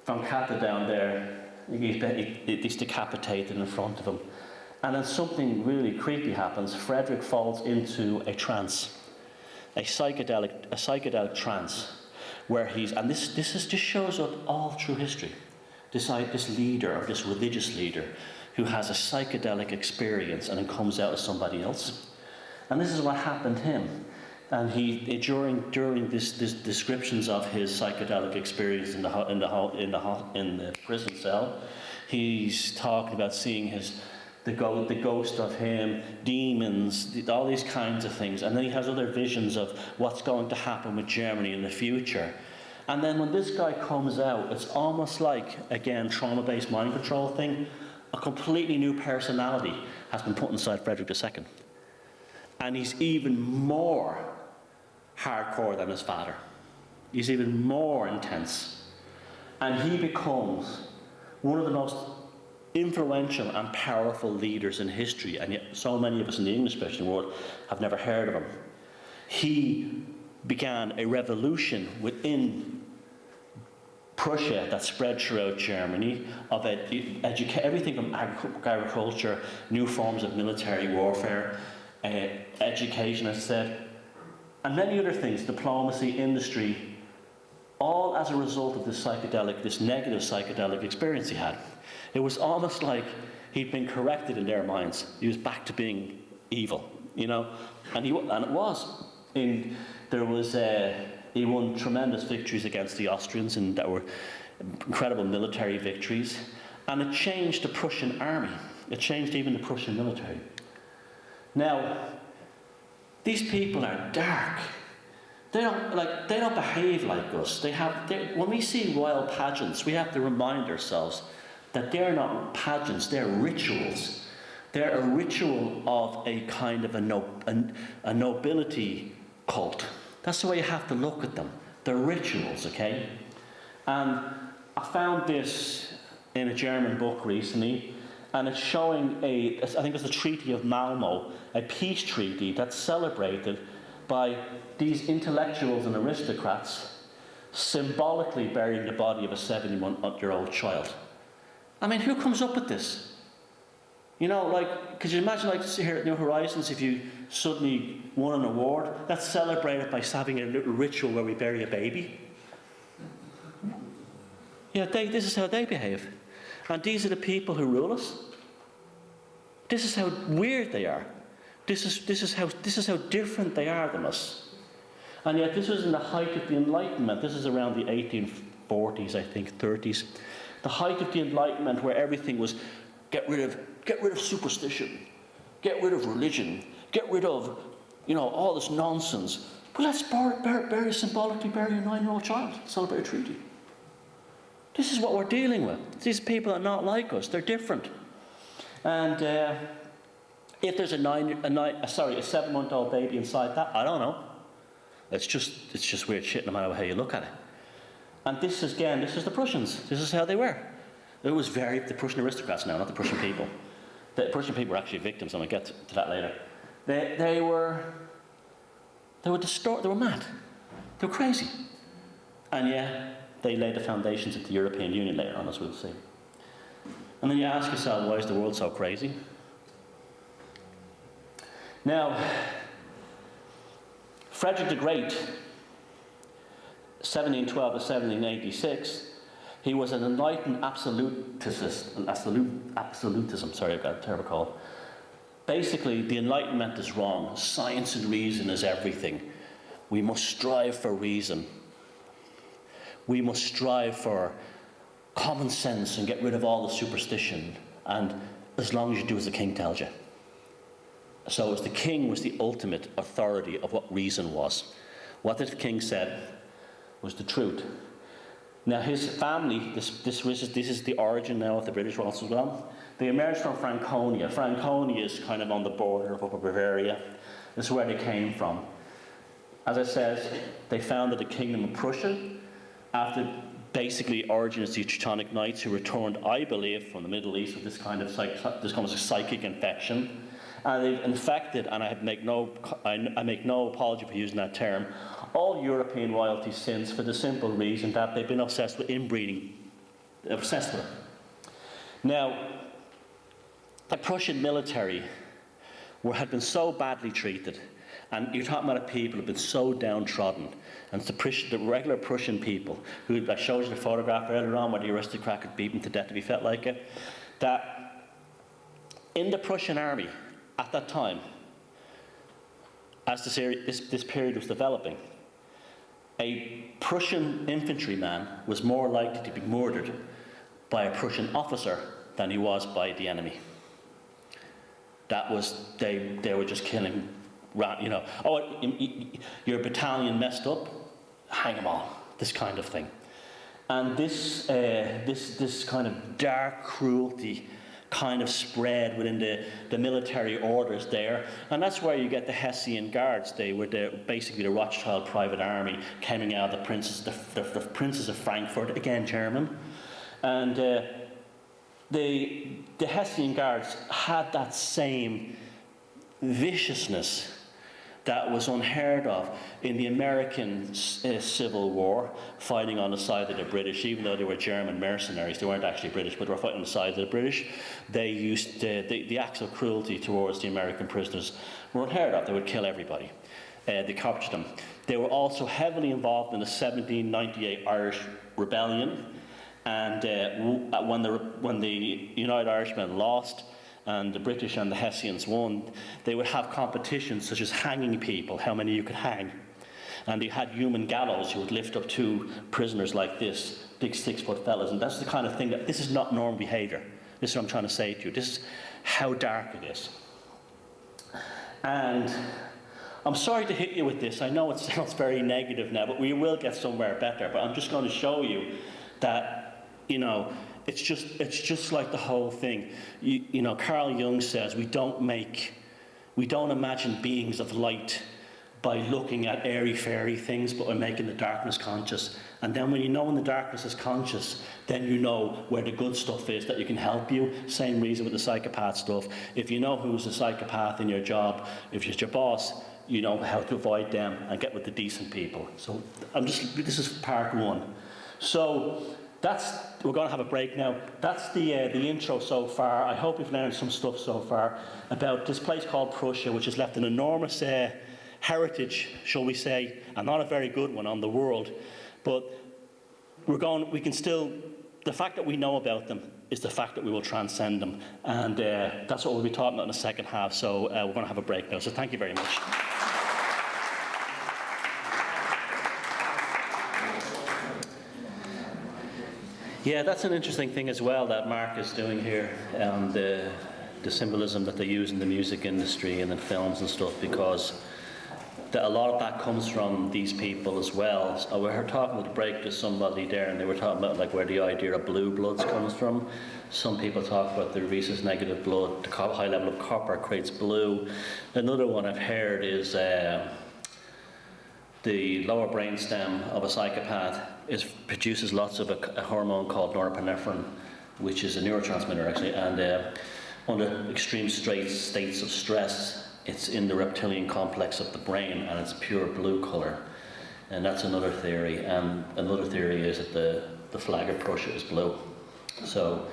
Von Katte down there, he's decapitated in front of him. And then something really creepy happens. Frederick falls into a trance, a psychedelic trance, where this just shows up all through history. This leader, or this religious leader, who has a psychedelic experience and then comes out as somebody else. And this is what happened to him. And he during this descriptions of his psychedelic experience in the prison cell, he's talking about seeing the ghost of him, demons, all these kinds of things. And then he has other visions of what's going to happen with Germany in the future. And then when this guy comes out, it's almost like, again, trauma-based mind control thing. A completely new personality has been put inside Frederick II. And he's even more hardcore than his father. He's even more intense. And he becomes one of the most influential and powerful leaders in history, and yet so many of us in the English-speaking world have never heard of him. He began a revolution within Prussia that spread throughout Germany of everything from agriculture, new forms of military warfare, education, as I said, and many other things, diplomacy, industry, all as a result of this negative psychedelic experience he had. It was almost like he'd been corrected in their minds. He was back to being evil, you know, and it was. There was He won tremendous victories against the Austrians, and that were incredible military victories. And it changed the Prussian army. It changed even the Prussian military. Now, these people are dark. They don't behave like us. When we see royal pageants, we have to remind ourselves that they're not pageants, they're rituals. They're a ritual of a kind of a nobility cult. That's the way you have to look at them. They're rituals, okay? And I found this in a German book recently, and it's showing I think it's the Treaty of Malmo, a peace treaty that's celebrated by these intellectuals and aristocrats symbolically burying the body of a 71-year-old child. I mean, who comes up with this? You know, like, could you imagine, like, here at New Horizons, if you suddenly won an award, that's celebrated by having a little ritual where we bury a baby? Yeah, this is how they behave. And these are the people who rule us. This is how weird they are. This is how different they are than us. And yet this was in the height of the Enlightenment. This is around the 1840s, I think, 30s. The height of the Enlightenment, where everything was get rid of superstition, get rid of religion, get rid of, all this nonsense. But let's symbolically bury a 9-year-old child, celebrate a treaty. This is what we're dealing with. These people are not like us. They're different. And if there's a 7-month-old baby inside that, I don't know. It's just weird shit no matter how you look at it. And this is the Prussians. This is how they were. It was the Prussian aristocrats now, not the Prussian people. The Prussian people were actually victims, and I'll get to that later. They were distorted, they were mad. They were crazy. And yeah, they laid the foundations of the European Union later on, as we'll see. And then you ask yourself, why is the world so crazy? Now, Frederick the Great, 1712 to 1786, he was an enlightened absolutism. Sorry, I've got a terrible cold. Basically, the Enlightenment is wrong. Science and reason is everything. We must strive for reason. We must strive for common sense and get rid of all the superstition. And as long as you do as the king tells you. So as the king was the ultimate authority of what reason was. What the king said was the truth. Now his family, this is the origin now of the British Royals as well. They emerged from Franconia. Franconia is kind of on the border of Upper Bavaria. This is where they came from. As I said, they founded the Kingdom of Prussia after basically origin is the Teutonic Knights who returned, I believe, from the Middle East with this kind of psychic infection. And they've infected, and I make no apology for using that term, all European royalty since, for the simple reason that they've been obsessed with inbreeding. Obsessed with it. Now, the Prussian military had been so badly treated, and you're talking about people who have been so downtrodden, and it's the regular Prussian people, who I showed you the photograph earlier on where the aristocrat could beat them to death if he felt like it, that in the Prussian army, at that time, as this period was developing, a Prussian infantryman was more likely to be murdered by a Prussian officer than he was by the enemy. That was, they were just killing, your battalion messed up, hang them all, this kind of thing. And this kind of dark cruelty kind of spread within the military orders there, and that's where you get the Hessian Guards. They were basically the Rothschild private army coming out of the princes of Frankfurt, again German, and the Hessian Guards had that same viciousness that was unheard of in the American Civil War, fighting on the side of the British. Even though they were German mercenaries, they weren't actually British, but they were fighting on the side of the British. They used the acts of cruelty towards the American prisoners were unheard of. They would kill everybody. They captured them. They were also heavily involved in the 1798 Irish Rebellion, and when the United Irishmen lost, and the British and the Hessians won, they would have competitions such as hanging people, how many you could hang. And you had human gallows who would lift up 2 prisoners like this, big 6-foot fellas, and that's the kind of thing that, this is not normal behaviour. This is what I'm trying to say to you. This is how dark it is. And I'm sorry to hit you with this. I know it sounds very negative now, but we will get somewhere better. But I'm just going to show you that, you know, it's just like the whole thing. You know, Carl Jung says we don't imagine beings of light by looking at airy-fairy things, but we're making the darkness conscious. And then when you know when the darkness is conscious, then you know where the good stuff is that you can help you. Same reason with the psychopath stuff. If you know who's a psychopath in your job, if it's your boss, you know how to avoid them and get with the decent people. So this is part 1. So we're going to have a break now. That's the intro so far. I hope you've learned some stuff so far about this place called Prussia, which has left an enormous heritage, shall we say, and not a very good one on the world. But we can still, the fact that we know about them is the fact that we will transcend them. And that's what we'll be talking about in the second half. So we're going to have a break now. So thank you very much. Yeah, that's an interesting thing as well that Mark is doing here, the symbolism that they use in the music industry and in films and stuff, because a lot of that comes from these people as well. So we were talking with a break to somebody there, and they were talking about like where the idea of blue bloods comes from. Some people talk about the rhesus negative blood, the high level of copper creates blue. Another one I've heard is the lower brainstem of a psychopath produces lots of a hormone called norepinephrine, which is a neurotransmitter actually, and under extreme states of stress, it's in the reptilian complex of the brain, and it's pure blue colour. And that's another theory. And another theory is that the flag of Prussia is blue. So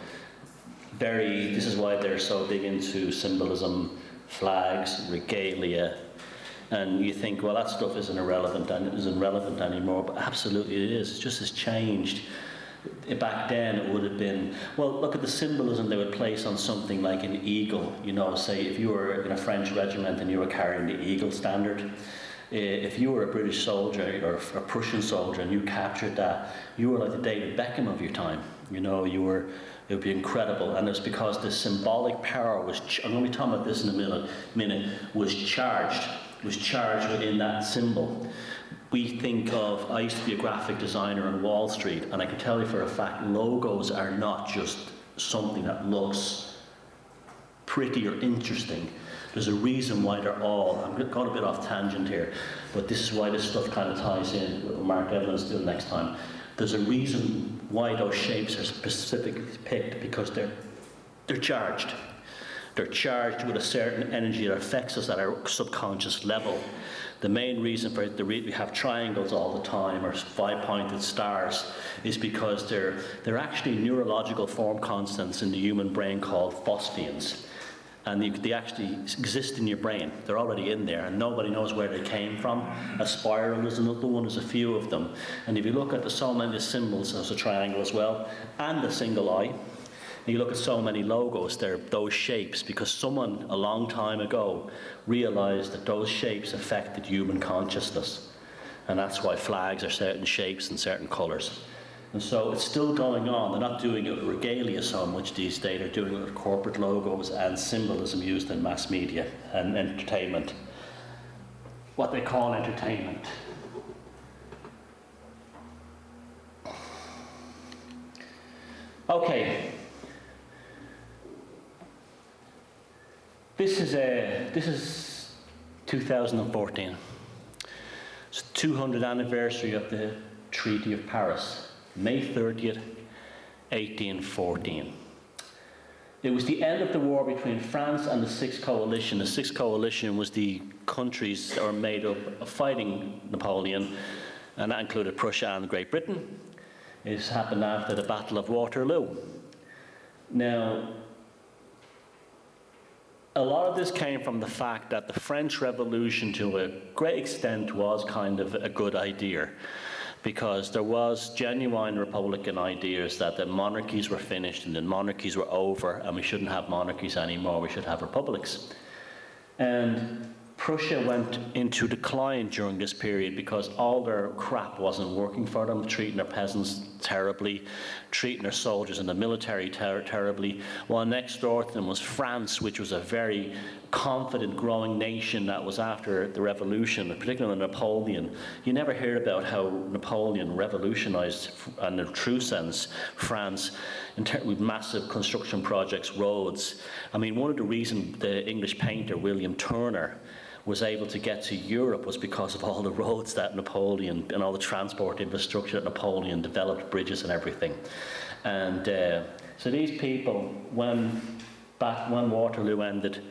this is why they're so big into symbolism, flags, regalia. And you think, well, that stuff isn't irrelevant and it isn't relevant anymore, but absolutely it is. It's just has changed. Back then it would have been, well, look at the symbolism they would place on something like an eagle. You know, say if you were in a French regiment and you were carrying the eagle standard, if you were a British soldier or a Prussian soldier and you captured that, you were like the David Beckham of your time. You know, it would be incredible. And it's because the symbolic power was, I'm going to be talking about this in a minute, was charged within that symbol. We think of, I used to be a graphic designer on Wall Street, and I can tell you for a fact, logos are not just something that looks pretty or interesting. There's a reason why they're all, I'm going a bit off tangent here, but this is why this stuff kind of ties in with what Mark Evans doing next time. There's a reason why those shapes are specifically picked, because they're charged. They're charged with a certain energy that affects us at our subconscious level. The main reason for it, we have triangles all the time, or 5-pointed stars, is because they're actually neurological form constants in the human brain called phosphines. And they actually exist in your brain. They're already in there, and nobody knows where they came from. A spiral is another one, there's a few of them. And if you look at so many symbols, there's a triangle as well, and a single eye. And you look at so many logos, they're those shapes, because someone a long time ago realized that those shapes affected human consciousness. And that's why flags are certain shapes and certain colors. And so it's still going on. They're not doing it with regalia so much these days. They're doing it with corporate logos and symbolism used in mass media and entertainment. What they call entertainment. Okay. This is 2014. It's the 200th anniversary of the Treaty of Paris, May 30th, 1814. It was the end of the war between France and the Sixth Coalition. The Sixth Coalition was the countries that were made up of fighting Napoleon, and that included Prussia and Great Britain. This happened after the Battle of Waterloo. Now, a lot of this came from the fact that the French Revolution, to a great extent, was kind of a good idea, because there was genuine republican ideas that the monarchies were finished and the monarchies were over and we shouldn't have monarchies anymore, we should have republics. And Prussia went into decline during this period because all their crap wasn't working for them, treating their peasants terribly, treating their soldiers in the military terribly, while next door to them was France, which was a very confident, growing nation that was after the revolution, particularly Napoleon. You never hear about how Napoleon revolutionized, in the true sense, France, with massive construction projects, roads. I mean, one of the reasons the English painter William Turner was able to get to Europe was because of all the roads that Napoleon, and all the transport infrastructure that Napoleon developed, bridges and everything. And so these people, when Waterloo ended,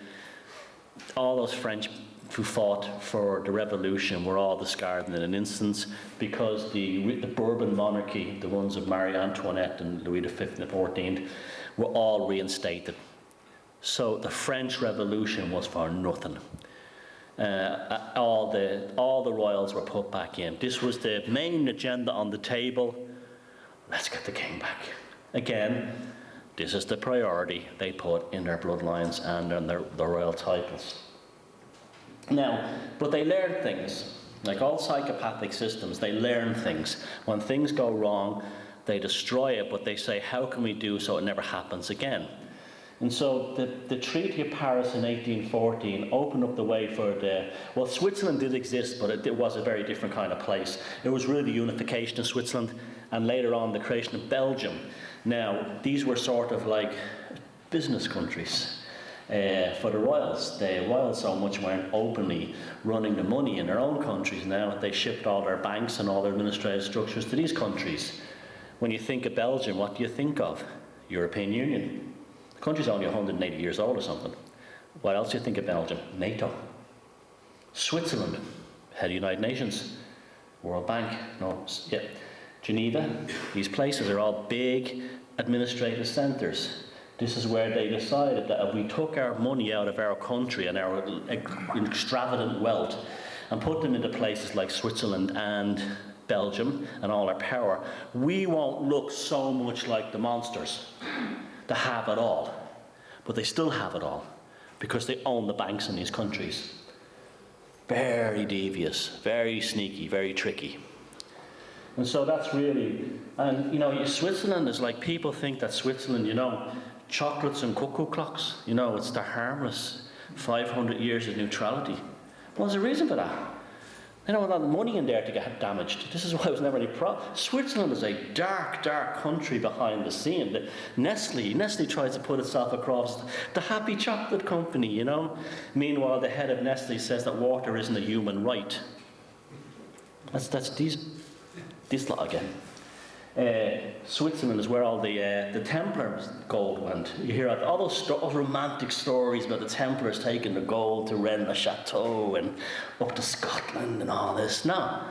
all those French who fought for the revolution were all discarded in an instant, because the Bourbon monarchy, the ones of Marie Antoinette and Louis V and XIV, were all reinstated. So the French Revolution was for nothing. All the royals were put back in. This was the main agenda on the table. Let's get the king back. Again, this is the priority they put in their bloodlines and in their royal titles. Now, but they learn things. Like all psychopathic systems, they learn things. When things go wrong, they destroy it, but they say, how can we do so it never happens again? And so the Treaty of Paris in 1814 opened up the way for well, Switzerland did exist, but it was a very different kind of place. It was really the unification of Switzerland, and later on the creation of Belgium. Now, these were sort of like business countries for the royals. The royals so much weren't openly running the money in their own countries. Now they shipped all their banks and all their administrative structures to these countries. When you think of Belgium, what do you think of? European Union. The country's only 180 years old or something. What else do you think of Belgium? NATO. Switzerland, head of the United Nations. World Bank, no, yeah. Geneva, these places are all big administrative centres. This is where they decided that if we took our money out of our country and our extravagant wealth and put them into places like Switzerland and Belgium and all our power, we won't look so much like the monsters that have it all. But they still have it all because they own the banks in these countries. Very devious, very sneaky, very tricky. And so that's really, and you know, Switzerland is like, people think that Switzerland, you know, chocolates and cuckoo clocks, you know, it's the harmless 500 years of neutrality. Well, there's a reason for that. They don't have a lot of money in there to get damaged. This is why it was never any problem. Switzerland is a dark, dark country behind the scene. Nestle tries to put itself across the happy chocolate company, you know. Meanwhile, the head of Nestle says that water isn't a human right. That's this lot again. Switzerland is where all the Templars' gold went. You hear all those romantic stories about the Templars taking the gold to Rennes Chateau and up to Scotland and all this. No,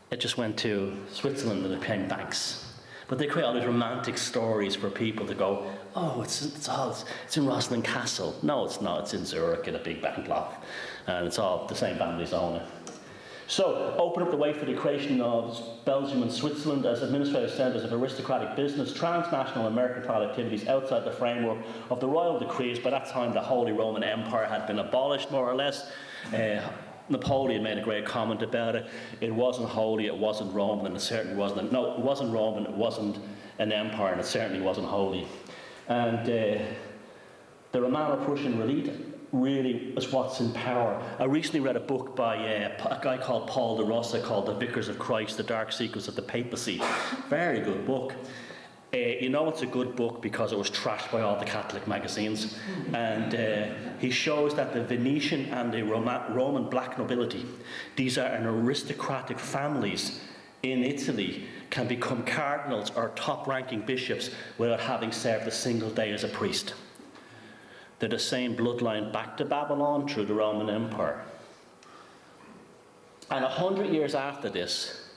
it just went to Switzerland and it became banks. But they create all these romantic stories for people to go, oh, it's in Roslin Castle. No, it's not. It's in Zurich in a big bank lot, and it's all the same families own it. So, open up the way for the creation of Belgium and Switzerland as administrative centres of aristocratic business, transnational and mercantile activities outside the framework of the royal decrees. By that time, the Holy Roman Empire had been abolished, more or less. Napoleon made a great comment about it. It wasn't holy, it wasn't Roman, and it certainly wasn't. No, it wasn't Roman, it wasn't an empire, and it certainly wasn't holy. And the Romano-Prussian elite really is what's in power. I recently read a book by a guy called Paul de Rossa called The Vicars of Christ, The Dark Secrets of the Papacy. Very good book. You know it's a good book because it was trashed by all the Catholic magazines. And he shows that the Venetian and the Roman black nobility, these are an aristocratic families in Italy, can become cardinals or top-ranking bishops without having served a single day as a priest. They're the same bloodline back to Babylon through the Roman Empire. And 100 years after this,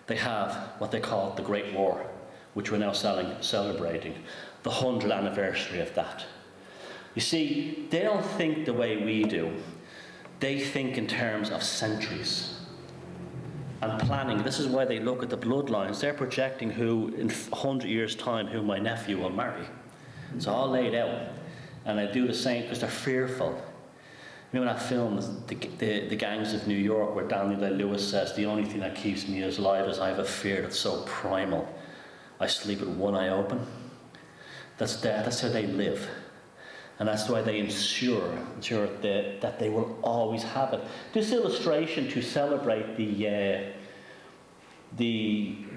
they have what they call the Great War, which we're now celebrating, the 100th anniversary of that. You see, they don't think the way we do. They think in terms of centuries and planning. This is why they look at the bloodlines. They're projecting who, in 100 years' time, who my nephew will marry. It's all laid out. And I do the same because they're fearful. Remember that film, the Gangs of New York, where Daniel Day-Lewis says, the only thing that keeps me alive is I have a fear that's so primal, I sleep with one eye open. That's how they live. And that's why they ensure that they will always have it. This illustration to celebrate the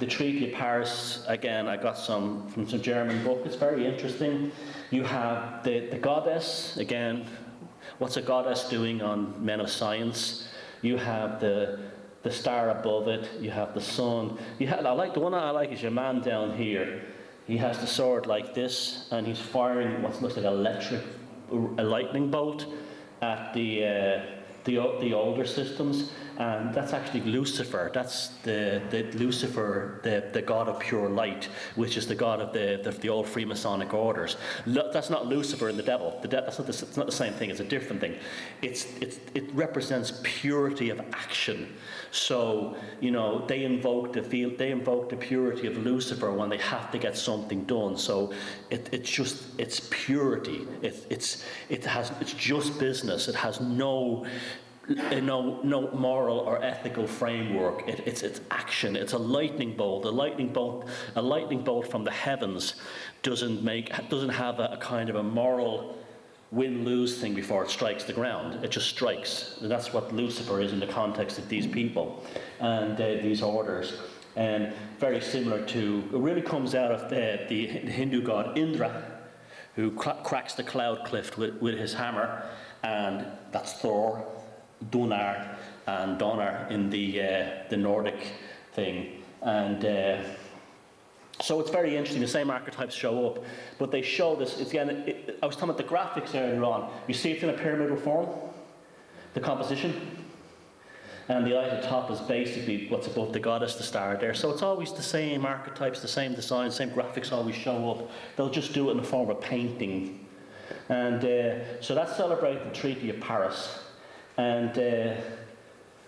Treaty of Paris, again, I got some from some German book. It's very interesting. You have the goddess, again, what's a goddess doing on Men of Science? You have the star above it. You have the sun. The one I like is your man down here. He has the sword like this, and he's firing what looks like a lightning bolt at the older systems, and that's actually Lucifer. That's the Lucifer, the god of pure light, which is the god of the old Freemasonic orders. That's not Lucifer and the devil. It's not the same thing. It's a different thing. It represents purity of action. So they invoke the purity of Lucifer when they have to get something done. So it's purity. It's just business. It has no moral or ethical framework. It's action. It's a lightning bolt. A lightning bolt from the heavens doesn't have a kind of a moral win-lose thing before it strikes the ground. It just strikes. And that's what Lucifer is in the context of these people and these orders. And very similar to, it really comes out of the Hindu god Indra, who cracks the cloud cliff with his hammer, and that's Thor, Gunnar, and Donner in the Nordic thing. And so it's very interesting. The same archetypes show up, but they show this. I was talking about the graphics earlier on. You see it's in a pyramidal form, the composition, and the eye at the top is basically what's above the goddess, the star there. So it's always the same archetypes, the same design, same graphics always show up. They'll just do it in the form of painting. And so that celebrated the Treaty of Paris. And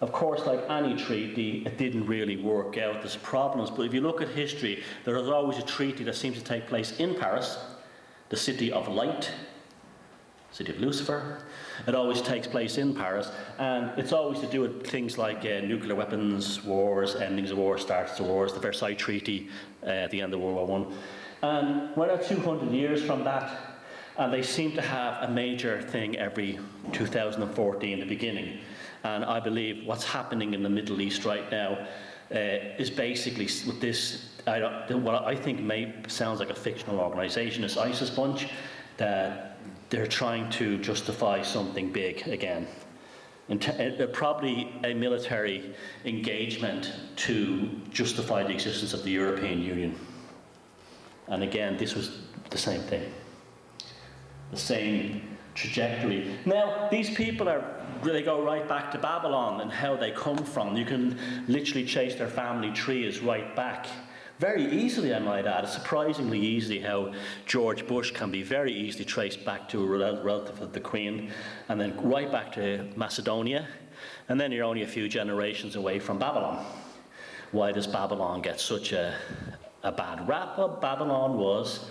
of course, like any treaty, it didn't really work out. There's problems. But if you look at history, there is always a treaty that seems to take place in Paris, the city of light, city of Lucifer. It always takes place in Paris, and it's always to do with things like nuclear weapons, wars, endings of war, starts of wars, the Versailles Treaty at the end of World War I. And we're at 200 years from that, and they seem to have a major thing every 2014, the beginning. And I believe what's happening in the Middle East right now is basically with this, what I think sounds like a fictional organisation, this ISIS bunch, that they're trying to justify something big again. Probably a military engagement to justify the existence of the European Union. And again, this was the same thing. The same trajectory. Now, these people they go right back to Babylon and how they come from. You can literally chase their family trees right back. Very easily, I might add. It's surprisingly easy how George Bush can be very easily traced back to a relative of the Queen, and then right back to Macedonia, and then you're only a few generations away from Babylon. Why does Babylon get such a bad rap? Well, Babylon was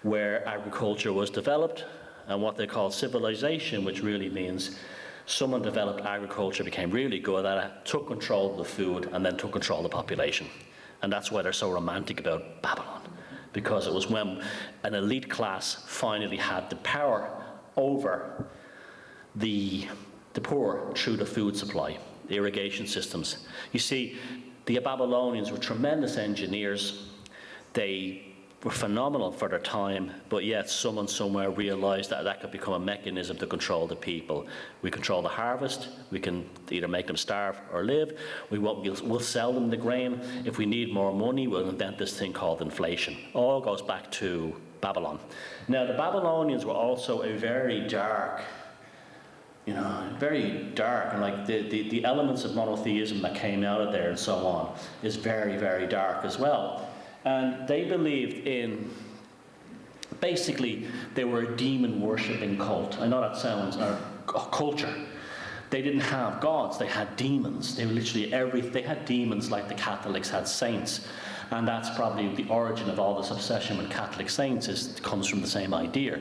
where agriculture was developed, and what they call civilization, which really means someone developed agriculture, became really good at it, took control of the food, and then took control of the population. And that's why they're so romantic about Babylon, because it was when an elite class finally had the power over the poor through the food supply, the irrigation systems. You see, the Babylonians were tremendous engineers. They were phenomenal for their time, but yet someone somewhere realized that could become a mechanism to control the people. We control the harvest. We can either make them starve or live. We'll sell them the grain. If we need more money, we'll invent this thing called inflation. All goes back to Babylon. Now, the Babylonians were also a very dark, and like the elements of monotheism that came out of there and so on is very, very dark as well. And they believed in, basically, they were a demon-worshipping cult. I know that sounds, or culture. They didn't have gods, they had demons. They were literally they had demons like the Catholics had saints. And that's probably the origin of all this obsession with Catholic saints, it comes from the same idea.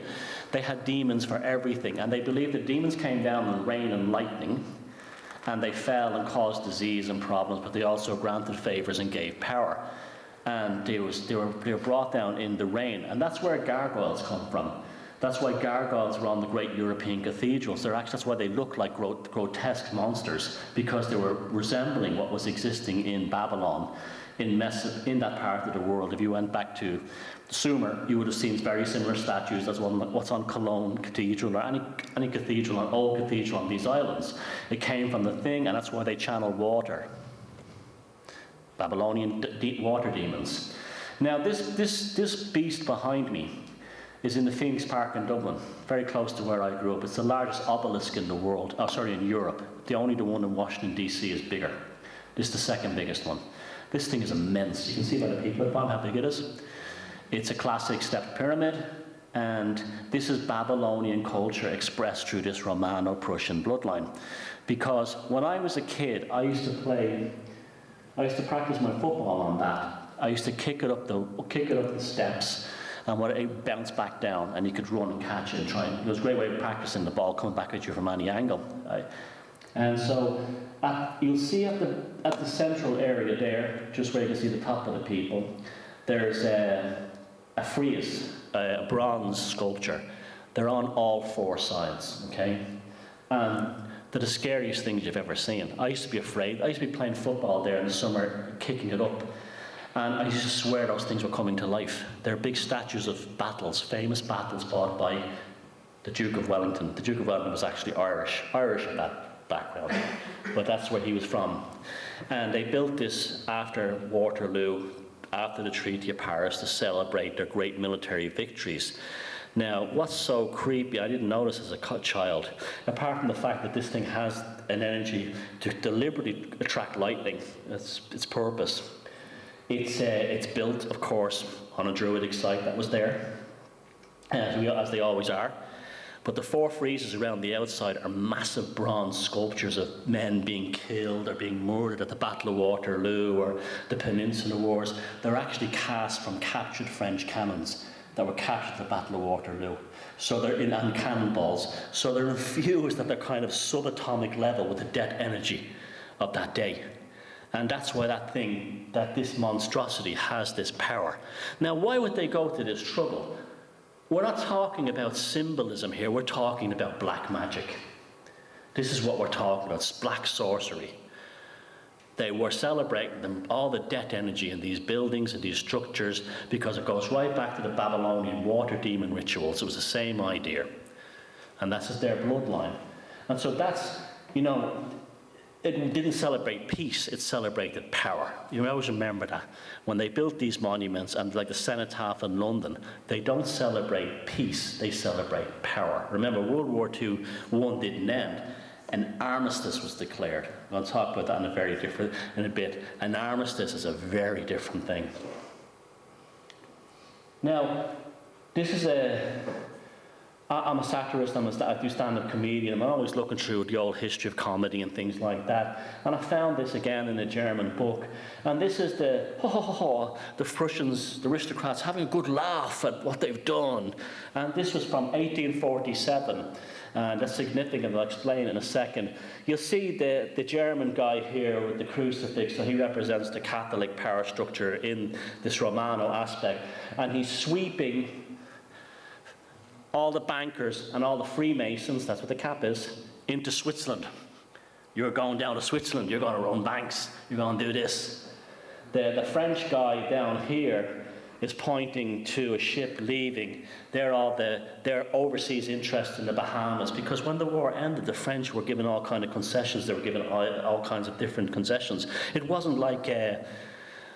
They had demons for everything, and they believed that demons came down in rain and lightning, and they fell and caused disease and problems, but they also granted favors and gave power. And they were brought down in the rain, and that's where gargoyles come from. That's why gargoyles are on the great European cathedrals. That's why they look like grotesque monsters, because they were resembling what was existing in Babylon, in that part of the world. If you went back to Sumer, you would have seen very similar statues as what's on Cologne Cathedral, or any cathedral, an old cathedral on these islands. It came from the thing, and that's why they channel water. Babylonian water demons. Now, this beast behind me is in the Phoenix Park in Dublin, very close to where I grew up. It's the largest obelisk in the world, in Europe. The one in Washington, D.C. is bigger. This is the second biggest one. This thing is immense. You can see by the people at the bottom how big it is. It's a classic stepped pyramid, and this is Babylonian culture expressed through this Romano-Prussian bloodline. Because when I was a kid, I used to practice my football on that. I used to kick it up the steps, and when it bounced back down, and you could run and catch it and try. It was a great way of practicing the ball coming back at you from any angle. Right? And so you'll see at the central area there, just where you can see the top of the people, there's a frieze, a bronze sculpture. They're on all four sides, okay? And they're the scariest things you've ever seen. I used to be afraid. I used to be playing football there in the summer, kicking it up. And I used to swear those things were coming to life. They're big statues of battles, famous battles fought by the Duke of Wellington. The Duke of Wellington was actually Irish of that background, but that's where he was from. And they built this after Waterloo, after the Treaty of Paris, to celebrate their great military victories. Now, what's so creepy, I didn't notice as a child, apart from the fact that this thing has an energy to deliberately attract lightning, that's its purpose. It's built, of course, on a druidic site that was there, as they always are. But the four friezes around the outside are massive bronze sculptures of men being killed or being murdered at the Battle of Waterloo or the Peninsular Wars. They're actually cast from captured French cannons that were captured at the Battle of Waterloo. So they're and cannonballs. So they're infused at their kind of subatomic level with the death energy of that day. And that's why this monstrosity has this power. Now, why would they go to this trouble? We're not talking about symbolism here, we're talking about black magic. This is what we're talking about, it's black sorcery. They were celebrating all the death energy in these buildings and these structures, because it goes right back to the Babylonian water demon rituals. It was the same idea. And that's just their bloodline. And so that's, it didn't celebrate peace, it celebrated power. You always remember that. When they built these monuments, and like the Cenotaph in London, they don't celebrate peace, they celebrate power. Remember, World War II, I didn't end. An armistice was declared. I'll talk about that in a bit. An armistice is a very different thing. Now, I'm a satirist, I do stand-up comedian. I'm always looking through the old history of comedy and things like that. And I found this again in a German book. And this is the Prussians, the aristocrats, having a good laugh at what they've done. And this was from 1847. And that's significant, I'll explain in a second. You'll see the German guy here with the crucifix, so he represents the Catholic power structure in this Romano aspect. And he's sweeping all the bankers and all the Freemasons, that's what the cap is, into Switzerland. You're going down to Switzerland, you're going to run banks, you're going to do this. The French guy down here is pointing to a ship leaving. They're all their overseas interests in the Bahamas, because when the war ended, the French were given all kinds of concessions. They were given all kinds of different concessions. It wasn't like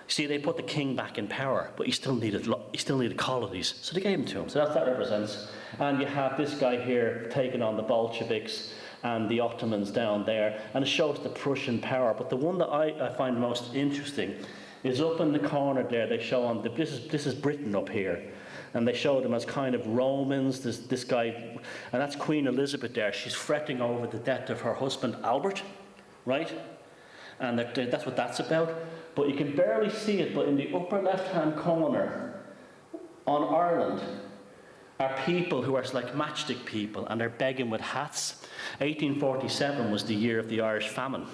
see, they put the king back in power, but he still needed colonies, so they gave them to him. So that represents. And you have this guy here taking on the Bolsheviks and the Ottomans down there, and it shows the Prussian power. But the one that I find most interesting is up in the corner there. They show on this is Britain up here, and they show them as kind of Romans. This guy, and that's Queen Elizabeth there. She's fretting over the death of her husband Albert, right? And that's what that's about. but you can barely see it, but in the upper left-hand corner on Ireland are people who are like matchstick people, and they're begging with hats. 1847 was the year of the Irish famine.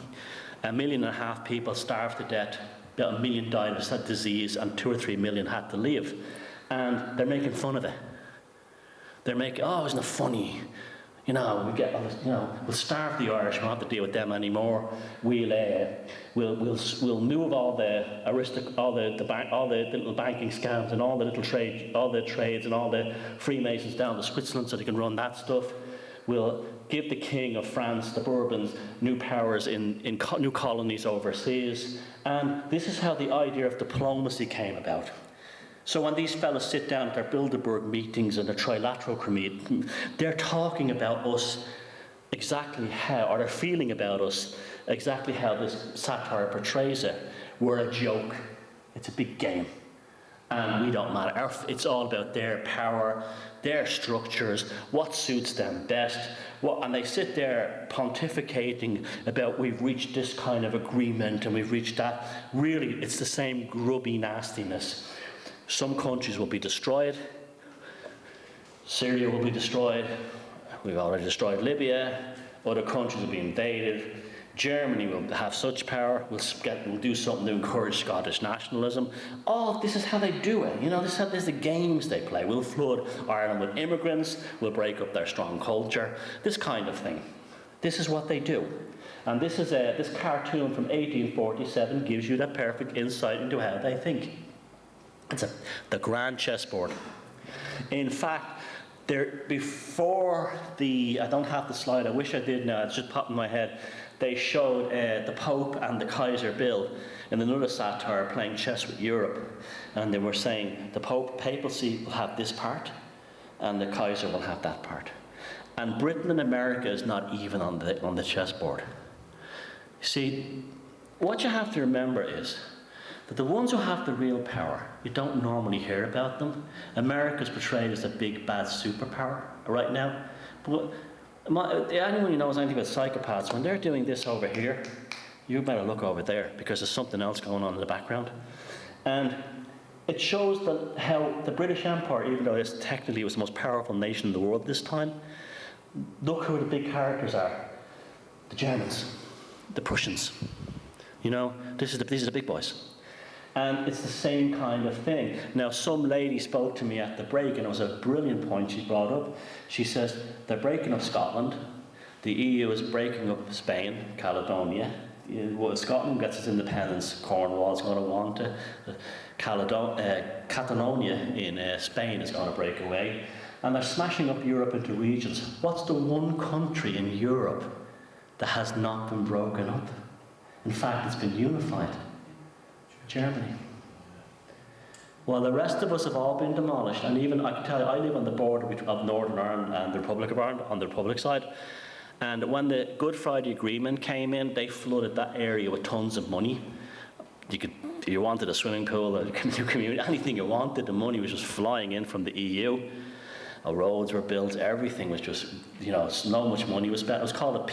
1.5 million people starved to death, about 1 million died of that disease, and 2 or 3 million had to leave. And they're making fun of it. They're making, oh, isn't it funny? You know, we'll starve the Irish. We won't have to deal with them anymore. We'll move all the little banking scams and all the little trades and all the Freemasons down to Switzerland so they can run that stuff. We'll give the King of France, the Bourbons, new powers in new colonies overseas. And this is how the idea of diplomacy came about. So when these fellas sit down at their Bilderberg meetings and their trilateral committee, they're talking about us exactly how, or they're feeling about us exactly how this satire portrays it. We're a joke. It's a big game. And we don't matter. It's all about their power, their structures, what suits them best. And they sit there pontificating about we've reached this kind of agreement and we've reached that. Really, it's the same grubby nastiness. Some countries will be destroyed. Syria will be destroyed. We've already destroyed Libya. Other countries will be invaded. Germany will have such power. We'll do something to encourage Scottish nationalism. Oh, this is how they do it. You know, this is the games they play. We'll flood Ireland with immigrants. We'll break up their strong culture. This kind of thing. This is what they do. And this cartoon from 1847 gives you that perfect insight into how they think. It's the grand chessboard. In fact, before I don't have the slide, I wish I did now, it's just popped in my head. They showed the Pope and the Kaiser Bill in another satire playing chess with Europe. And they were saying the papacy will have this part, and the Kaiser will have that part. And Britain and America is not even on the chessboard. See, what you have to remember is that the ones who have the real power, you don't normally hear about them. America's portrayed as a big, bad superpower right now. But anyone who knows anything about psychopaths, when they're doing this over here, you better look over there, because there's something else going on in the background. And it shows how the British Empire, even though it technically was the most powerful nation in the world this time, look who the big characters are. The Germans, the Prussians. You know, these are the big boys. And it's the same kind of thing. Now, some lady spoke to me at the break, and it was a brilliant point she brought up. She says, they're breaking up Scotland. The EU is breaking up Spain, Caledonia. Scotland gets its independence. Cornwall's going to want it. Catalonia in Spain is going to break away. And they're smashing up Europe into regions. What's the one country in Europe that has not been broken up? In fact, it's been unified. Germany. Well, the rest of us have all been demolished, and even, I can tell you, I live on the border of Northern Ireland and the Republic of Ireland, on the Republic side, and when the Good Friday Agreement came in, they flooded that area with tons of money. If you wanted a swimming pool, or community, anything you wanted, the money was just flying in from the EU. Roads were built, everything was just, so much money was spent. It was called a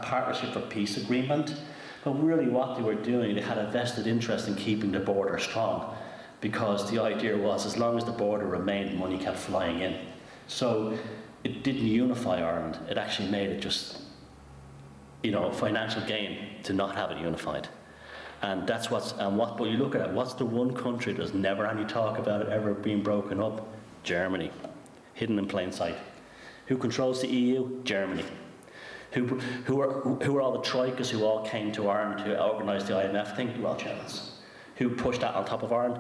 Partnership for Peace Agreement. But really what they were doing, they had a vested interest in keeping the border strong, because the idea was as long as the border remained, money kept flying in. So it didn't unify Ireland. It actually made it just, a financial gain to not have it unified. And but you look at it, what's the one country there's never any talk about it ever being broken up? Germany. Hidden in plain sight. Who controls the EU? Germany. Who are all the troikas who all came to Ireland to organise the IMF thing? Well, Germans. Who pushed that on top of Ireland?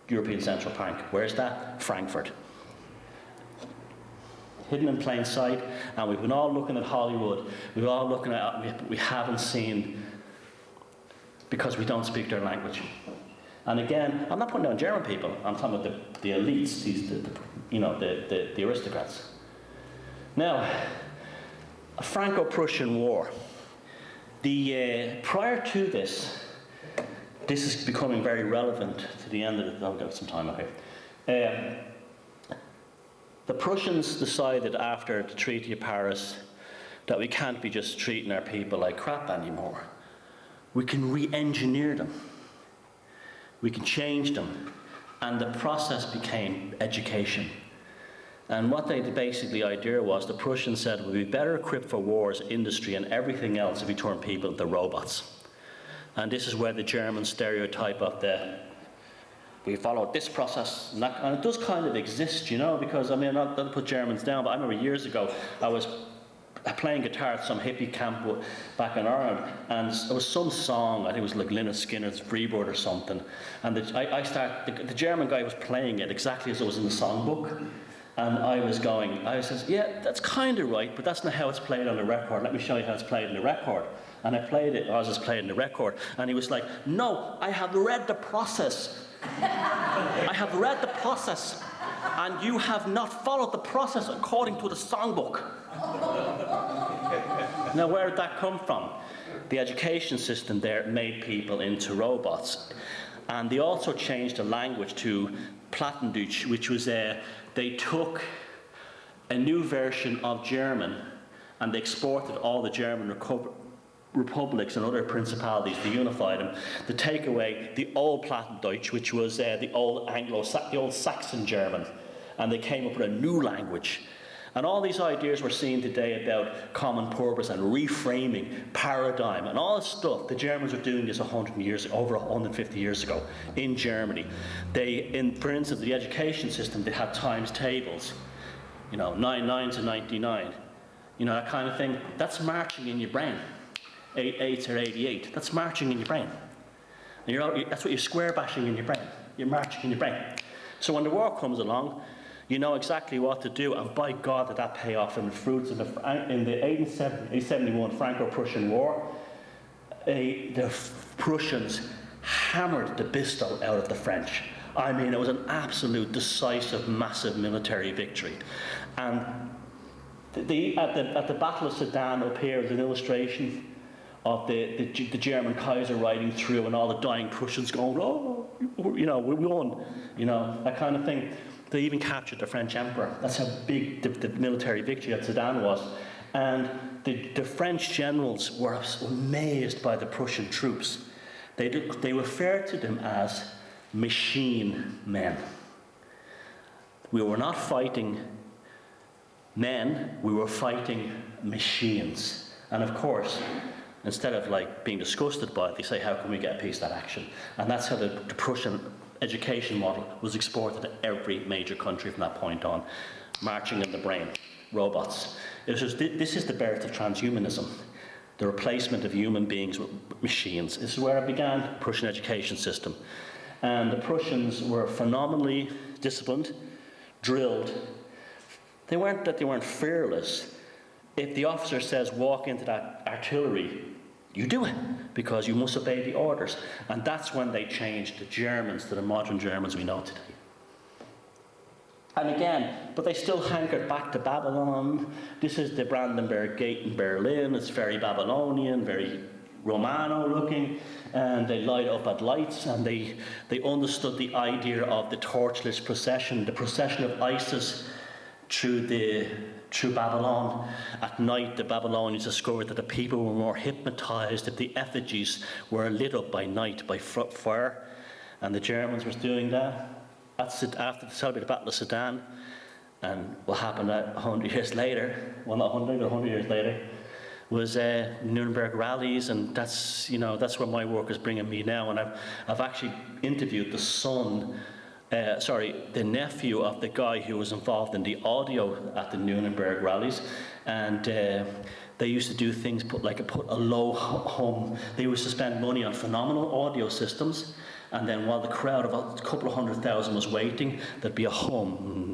European Central Bank. Where's that? Frankfurt. Hidden in plain sight, and we've been all looking at Hollywood. We're all looking at, we haven't seen, because we don't speak their language. And again, I'm not putting down German people. I'm talking about the elites, the aristocrats. Now, a Franco-Prussian War. Prior to this is becoming very relevant to the end of the. I've got some time, okay. The Prussians decided after the Treaty of Paris that we can't be just treating our people like crap anymore. We can re-engineer them. We can change them. And the process became education. And what they basically idea was, the Prussians said, we'd be better equipped for wars, industry, and everything else if we turn people into robots. And this is where the German stereotype of we followed this process, and it does kind of exist, you know, because, I mean, I'm not going to put Germans down, but I remember years ago, I was playing guitar at some hippie camp back in Ireland, and there was some song, I think it was like Lynyrd Skynyrd's Freebird or something, and the German guy was playing it exactly as it was in the songbook, and I says, yeah, that's kind of right, but that's not how it's played on the record. Let me show you how it's played in the record. And I played it as it's played in the record, and he was like, no, I have read the process. I have read the process, and you have not followed the process according to the songbook. Now, where did that come from? The education system there made people into robots. And they also changed the language to Plattdeutsch, which was they took a new version of German and they exported all the German republics and other principalities to unify them, to take away the old Plattdeutsch, which was the old Saxon German, and they came up with a new language. And all these ideas we're seeing today about common purpose and reframing, paradigm, and all this stuff, the Germans were doing this over 150 years ago in Germany. For instance, the education system, they had times tables, 99 to 99, that kind of thing. That's marching in your brain. 88 or 88, that's marching in your brain. And that's what you're square bashing in your brain. You're marching in your brain. So when the war comes along, you know exactly what to do, and by God did that pay off in the fruits in the 1871 Franco-Prussian War. The Prussians hammered the Bisto out of the French. I mean, it was an absolute decisive, massive military victory. And at the Battle of Sedan up here is an illustration of the German Kaiser riding through and all the dying Prussians going, oh, we won, that kind of thing. They even captured the French emperor. That's how big the military victory at Sedan was. And the French generals were amazed by the Prussian troops. They referred to them as machine men. We were not fighting men, we were fighting machines. And of course, instead of being disgusted by it, they say, how can we get a piece of that action? And that's how the Prussian education model was exported to every major country from that point on. Marching in the brain, robots. This is the birth of transhumanism, the replacement of human beings with machines. This is where it began, the Prussian education system. And the Prussians were phenomenally disciplined, drilled. They weren't fearless. If the officer says, walk into that artillery, you do it, because you must obey the orders. And that's when they changed the Germans to the modern Germans we know today. And again, but they still hankered back to Babylon. This is the Brandenburg Gate in Berlin. It's very Babylonian, very Romano looking, and they light up at lights, and they understood the idea of the torchless procession, the procession of Isis through Babylon. At night, the Babylonians discovered that the people were more hypnotized if the effigies were lit up by night by fire, and the Germans were doing that. That's it, after the celebrated Battle of Sedan. And what happened 100 years later, well, not 100, but 100 years later, was Nuremberg rallies, and that's where my work is bringing me now. And I've actually interviewed the nephew of the guy who was involved in the audio at the Nuremberg rallies, and they used to do things, put a low hum. They used to spend money on phenomenal audio systems, and then while the crowd of a couple of 100,000 was waiting, there'd be a hum,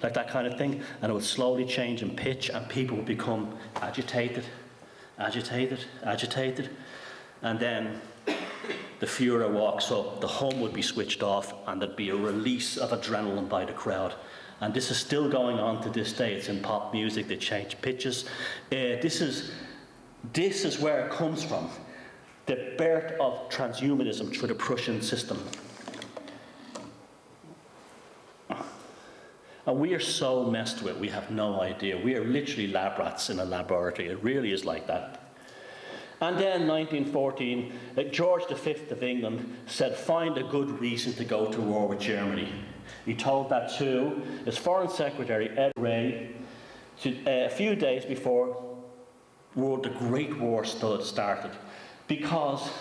like that kind of thing, and it would slowly change in pitch, and people would become agitated, and then the Führer walks up, the hum would be switched off, and there'd be a release of adrenaline by the crowd. And this is still going on to this day. It's in pop music, they change pitches. This is where it comes from. The birth of transhumanism through the Prussian system. And we are so messed with, we have no idea. We are literally lab rats in a laboratory. It really is like that. And then 1914, George V of England said, find a good reason to go to war with Germany. He told that to his Foreign Secretary, Ed Ray, a few days before the Great War started, because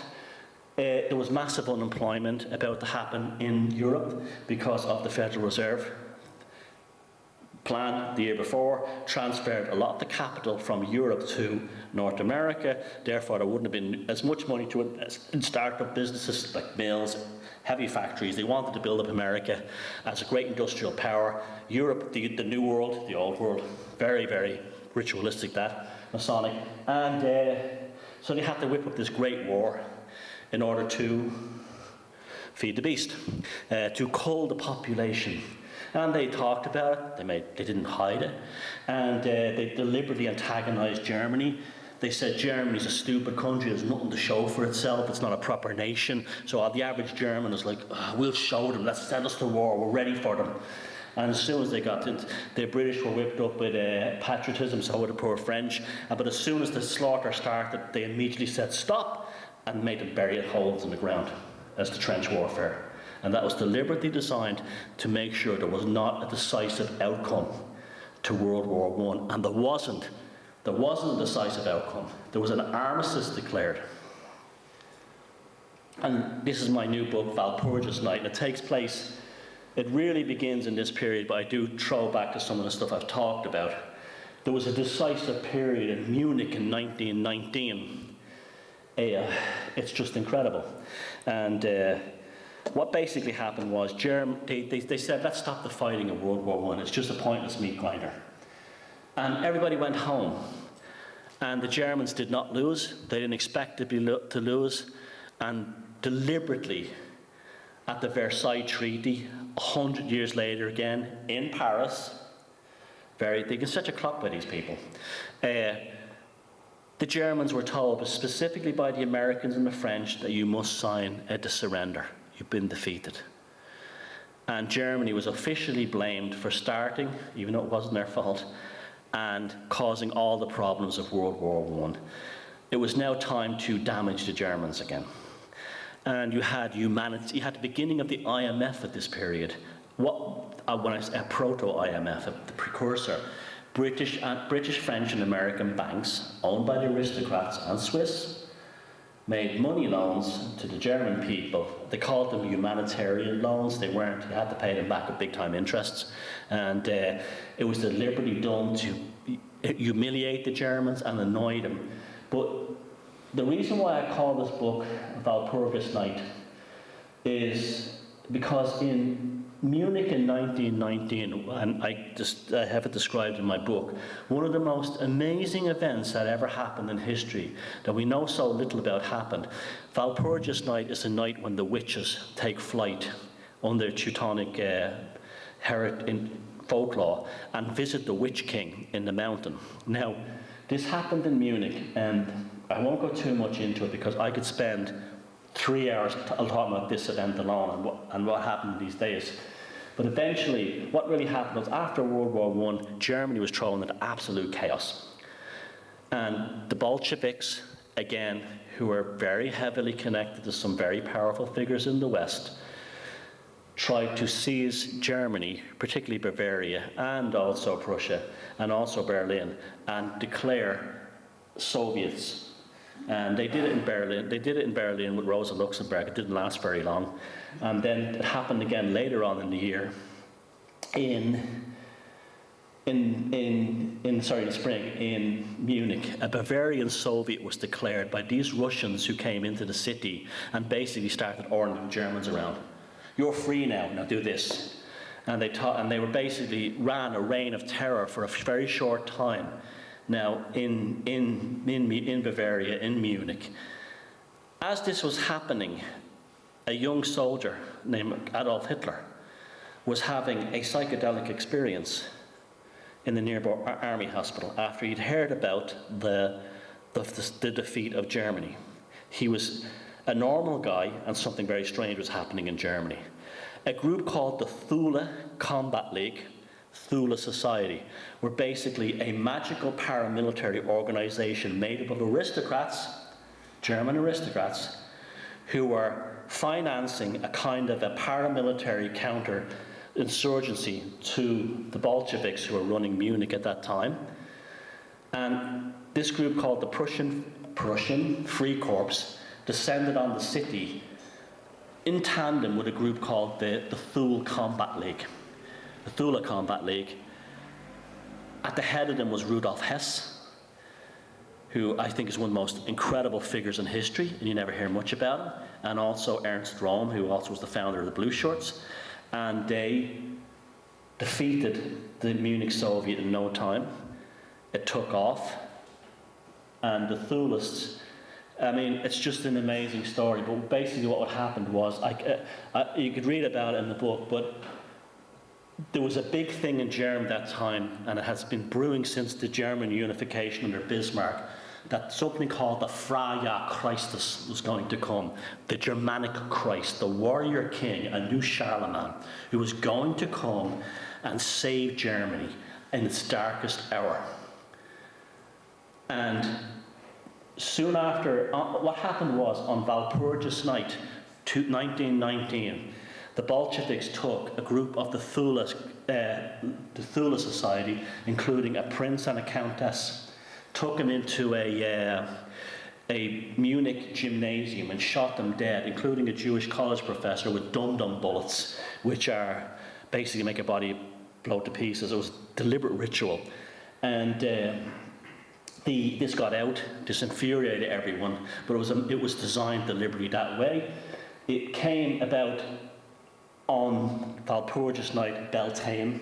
there was massive unemployment about to happen in Europe because of the Federal Reserve plan the year before, transferred a lot of the capital from Europe to North America. Therefore, there wouldn't have been as much money to start up businesses like mills, heavy factories. They wanted to build up America as a great industrial power. Europe, the New World, the Old World, very, very ritualistic, that, Masonic. And so they had to whip up this great war in order to feed the beast, to cull the population. And they talked about it, they didn't hide it, and they deliberately antagonized Germany. They said Germany's a stupid country, there's nothing to show for itself, it's not a proper nation. So the average German is like, we'll show them, let's send us to war, we're ready for them. And as soon as they got into, the British were whipped up with patriotism, so were the poor French. But as soon as the slaughter started, they immediately said stop and made them bury holes in the ground as the trench warfare. And that was deliberately designed to make sure there was not a decisive outcome to World War I. And there wasn't a decisive outcome. There was an armistice declared. And this is my new book, Walpurgis Night, and it takes place, it really begins in this period, but I do throw back to some of the stuff I've talked about. There was a decisive period in Munich in 1919. It's just incredible. And what basically happened was they said, let's stop the fighting in World War I. It's just a pointless meat grinder. And everybody went home. And the Germans did not lose. They didn't expect to lose. And deliberately, at the Versailles Treaty, 100 years later again, in Paris, they can set a clock by these people. The Germans were told, specifically by the Americans and the French, that you must sign a surrender. You've been defeated. And Germany was officially blamed for starting, even though it wasn't their fault, and causing all the problems of World War I. It was now time to damage the Germans again. And you had humanity, you had the beginning of the IMF at this period. When I say a proto-IMF, the precursor, British, French and American banks, owned by the aristocrats and Swiss, made money loans to the German people. They called them humanitarian loans. They weren't. You had to pay them back with big-time interests. And it was deliberately done to humiliate the Germans and annoy them. But the reason why I call this book Walpurgis Night is because in Munich in 1919, and I have it described in my book, one of the most amazing events that ever happened in history that we know so little about happened. Walpurgis Night is a night when the witches take flight under Teutonic folklore and visit the Witch King in the mountain. Now, this happened in Munich, and I won't go too much into it because I could spend 3 hours talking about this event alone and what happened these days. But eventually, what really happened was after World War I, Germany was thrown into absolute chaos. And the Bolsheviks, again, who were very heavily connected to some very powerful figures in the West, tried to seize Germany, particularly Bavaria, and also Prussia, and also Berlin, and declare Soviets. And they did it in Berlin. They did it in Berlin with Rosa Luxemburg. It didn't last very long. And then it happened again later on in the year, in spring, in Munich. A Bavarian Soviet was declared by these Russians who came into the city and basically started ordering the Germans around. You're free now do this. And they were basically ran a reign of terror for a very short time. Now, in Bavaria, in Munich, as this was happening, a young soldier named Adolf Hitler was having a psychedelic experience in the nearby army hospital after he'd heard about the defeat of Germany. He was a normal guy, and something very strange was happening in Germany. A group called the Thule Combat League, Thule Society, were basically a magical paramilitary organization made up of aristocrats German aristocrats who were financing a kind of a paramilitary counter-insurgency to the Bolsheviks who were running Munich at that time. And this group called the Prussian Free Corps descended on the city in tandem with a group called the Thule Combat League. The Thule Combat League. At the head of them was Rudolf Hess, who I think is one of the most incredible figures in history, and you never hear much about him, and also Ernst Röhm, who also was the founder of the Blue Shirts, and they defeated the Munich Soviet in no time. It took off, and the Thulists, I mean, it's just an amazing story, but basically what happened was, you could read about it in the book, but there was a big thing in Germany at that time, and it has been brewing since the German unification under Bismarck, that something called the Freie Christus was going to come, the Germanic Christ, the warrior king, a new Charlemagne, who was going to come and save Germany in its darkest hour. And soon after, what happened was, on Walpurgis night, 1919, the Bolsheviks took a group of the Thule Society, including a prince and a countess, took them into a Munich gymnasium and shot them dead, including a Jewish college professor with dum-dum bullets, which are basically make a body blow to pieces. It was a deliberate ritual. And this got out, this infuriated everyone, but it was designed deliberately that way. It came about on Walpurgis night, Beltane.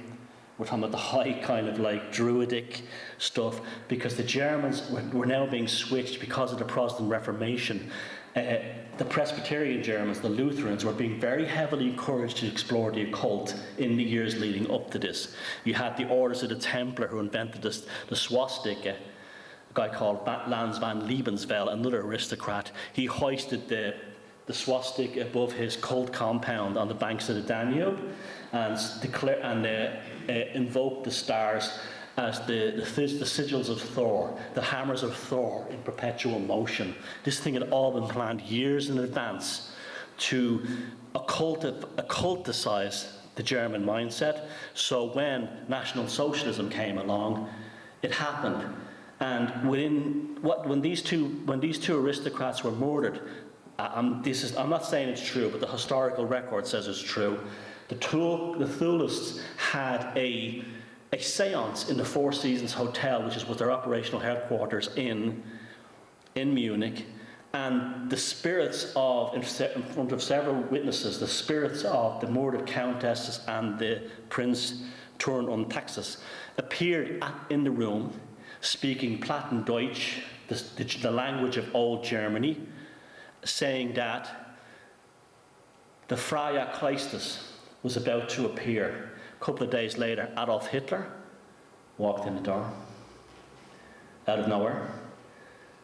We're talking about the high kind of like druidic stuff, because the Germans were now being switched because of the Protestant Reformation. The Presbyterian Germans, the Lutherans, were being very heavily encouraged to explore the occult in the years leading up to this. You had the Orders of the Templar who invented the swastika. A guy called Lanz van Liebensveld, another aristocrat. He hoisted the swastika above his cult compound on the banks of the Danube and invoked the stars as the sigils of Thor, the hammers of Thor in perpetual motion. This thing had all been planned years in advance to occulticize the German mindset. So when National Socialism came along, it happened. And when these two aristocrats were murdered, I'm not saying it's true, but the historical record says it's true. The Thulists had a seance in the Four Seasons Hotel, which was their operational headquarters in Munich, and the spirits of, in front of several witnesses, the spirits of the murdered countesses and the Prince Turn und Taxis appeared in the room, speaking Platten-Deutsch, the language of old Germany, saying that the Freie Christus was about to appear. A couple of days later, Adolf Hitler walked in the door, out of nowhere.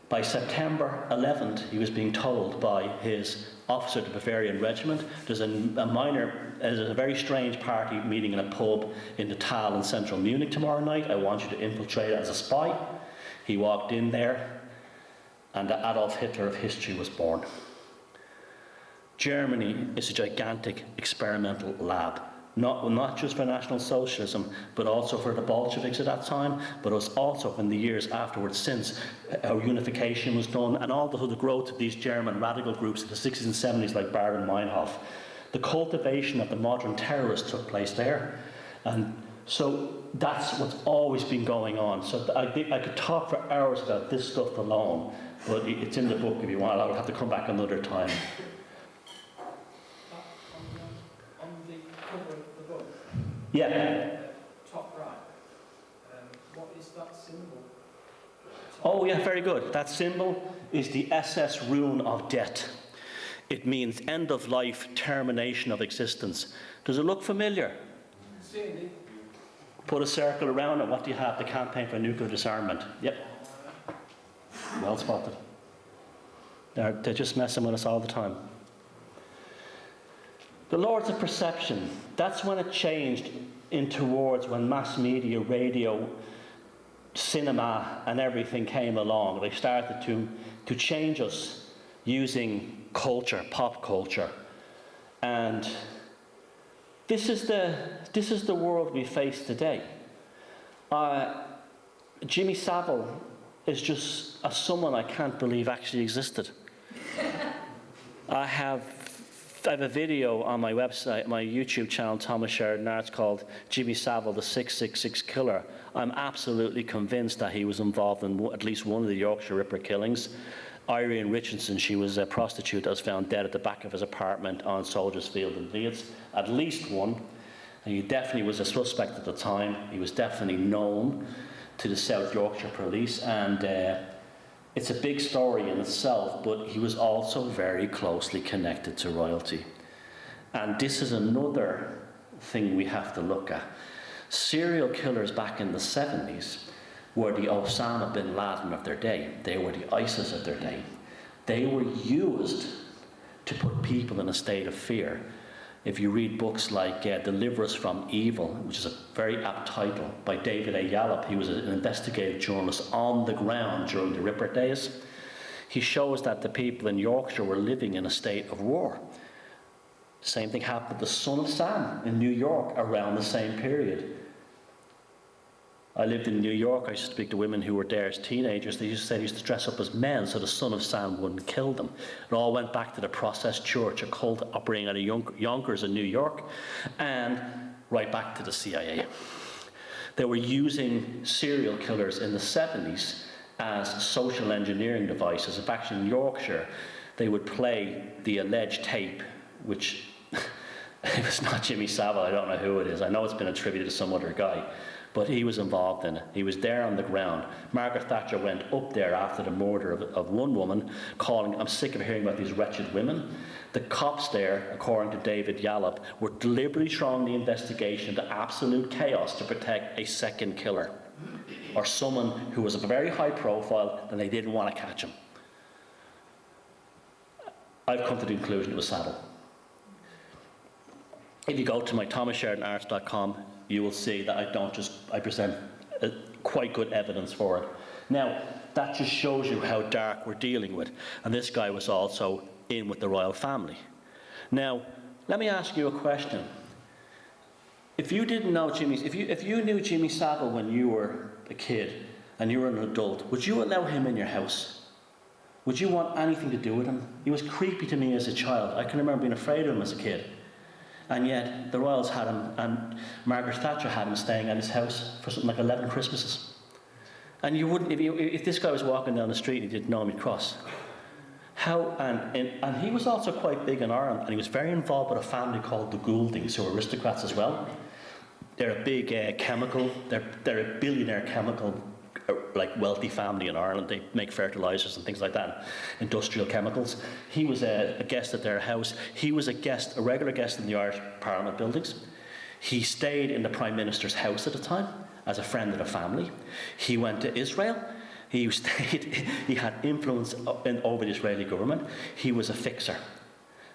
By September 11th, he was being told by his officer of the Bavarian Regiment, there's a very strange party meeting in a pub in the Tal in central Munich tomorrow night. I want you to infiltrate as a spy. He walked in there, and the Adolf Hitler of history was born. Germany is a gigantic experimental lab, not just for National Socialism, but also for the Bolsheviks at that time, but also in the years afterwards, since our unification was done, and all the growth of these German radical groups in the 60s and 70s, like Baden-Meinhof. The cultivation of the modern terrorists took place there, and so that's what's always been going on. So I think I could talk for hours about this stuff alone, but it's in the book if you want. I would have to come back another time. On the cover of the book, Yeah. top right, what is that symbol? Oh yeah, very good. That symbol is the SS rune of death. It means end of life, termination of existence. Does it look familiar? Put a circle around it. What do you have? The campaign for nuclear disarmament. Yep. Well spotted. They're just messing with us all the time. The Lords of Perception, that's when it changed in towards when mass media, radio, cinema and everything came along. They started to change us using culture, pop culture. And this is the world we face today. Jimmy Savile is just someone I can't believe actually existed. I have a video on my website, my YouTube channel, Thomas Sheridan Arts, called Jimmy Savile, the 666 Killer. I'm absolutely convinced that he was involved in at least one of the Yorkshire Ripper killings. Irene Richardson, she was a prostitute that was found dead at the back of his apartment on Soldiers Field in Leeds. At least one. And he definitely was a suspect at the time. He was definitely known to the South Yorkshire police, and it's a big story in itself, but he was also very closely connected to royalty. And this is another thing we have to look at. Serial killers back in the 70s were the Osama bin Laden of their day. They were the ISIS of their day. They were used to put people in a state of fear. If you read books like Deliver Us from Evil, which is a very apt title, by David A. Yallop, he was an investigative journalist on the ground during the Ripper days, he shows that the people in Yorkshire were living in a state of war. The same thing happened to the Son of Sam in New York around the same period. I lived in New York. I used to speak to women who were there as teenagers. They used to say they used to dress up as men so the Son of Sam wouldn't kill them. It all went back to the Process Church, a cult operating out of Yonkers in New York, and right back to the CIA. They were using serial killers in the 70s as social engineering devices. In fact, in Yorkshire, they would play the alleged tape, which it was not Jimmy Savile. I don't know who it is. I know it's been attributed to some other guy. But he was involved in it. He was there on the ground. Margaret Thatcher went up there after the murder of one woman, calling, I'm sick of hearing about these wretched women. The cops there, according to David Yallop, were deliberately throwing the investigation into absolute chaos to protect a second killer, or someone who was a very high profile and they didn't want to catch him. I've come to the conclusion it was Savile. If you go to my thomassheridanarts.com, you will see that I present quite good evidence for it. Now, that just shows you how dark we're dealing with. And this guy was also in with the royal family. Now, let me ask you a question. If you didn't know if you knew Jimmy Savile when you were a kid and you were an adult, would you allow him in your house? Would you want anything to do with him? He was creepy to me as a child. I can remember being afraid of him as a kid. And yet, the royals had him, and Margaret Thatcher had him staying at his house for something like 11 Christmases. And you wouldn't, if this guy was walking down the street and you didn't know him, he'd cross. And he was also quite big in Ireland, and he was very involved with a family called the Gouldings, who were aristocrats as well. They're a big chemical, they're a billionaire chemical, like wealthy family in Ireland. They make fertilizers and things like that, industrial chemicals. He was a guest at their house. He was a regular guest in the Irish Parliament buildings. He stayed in the Prime Minister's house at the time as a friend of the family. He went to Israel. He had influence over the Israeli government. He was a fixer.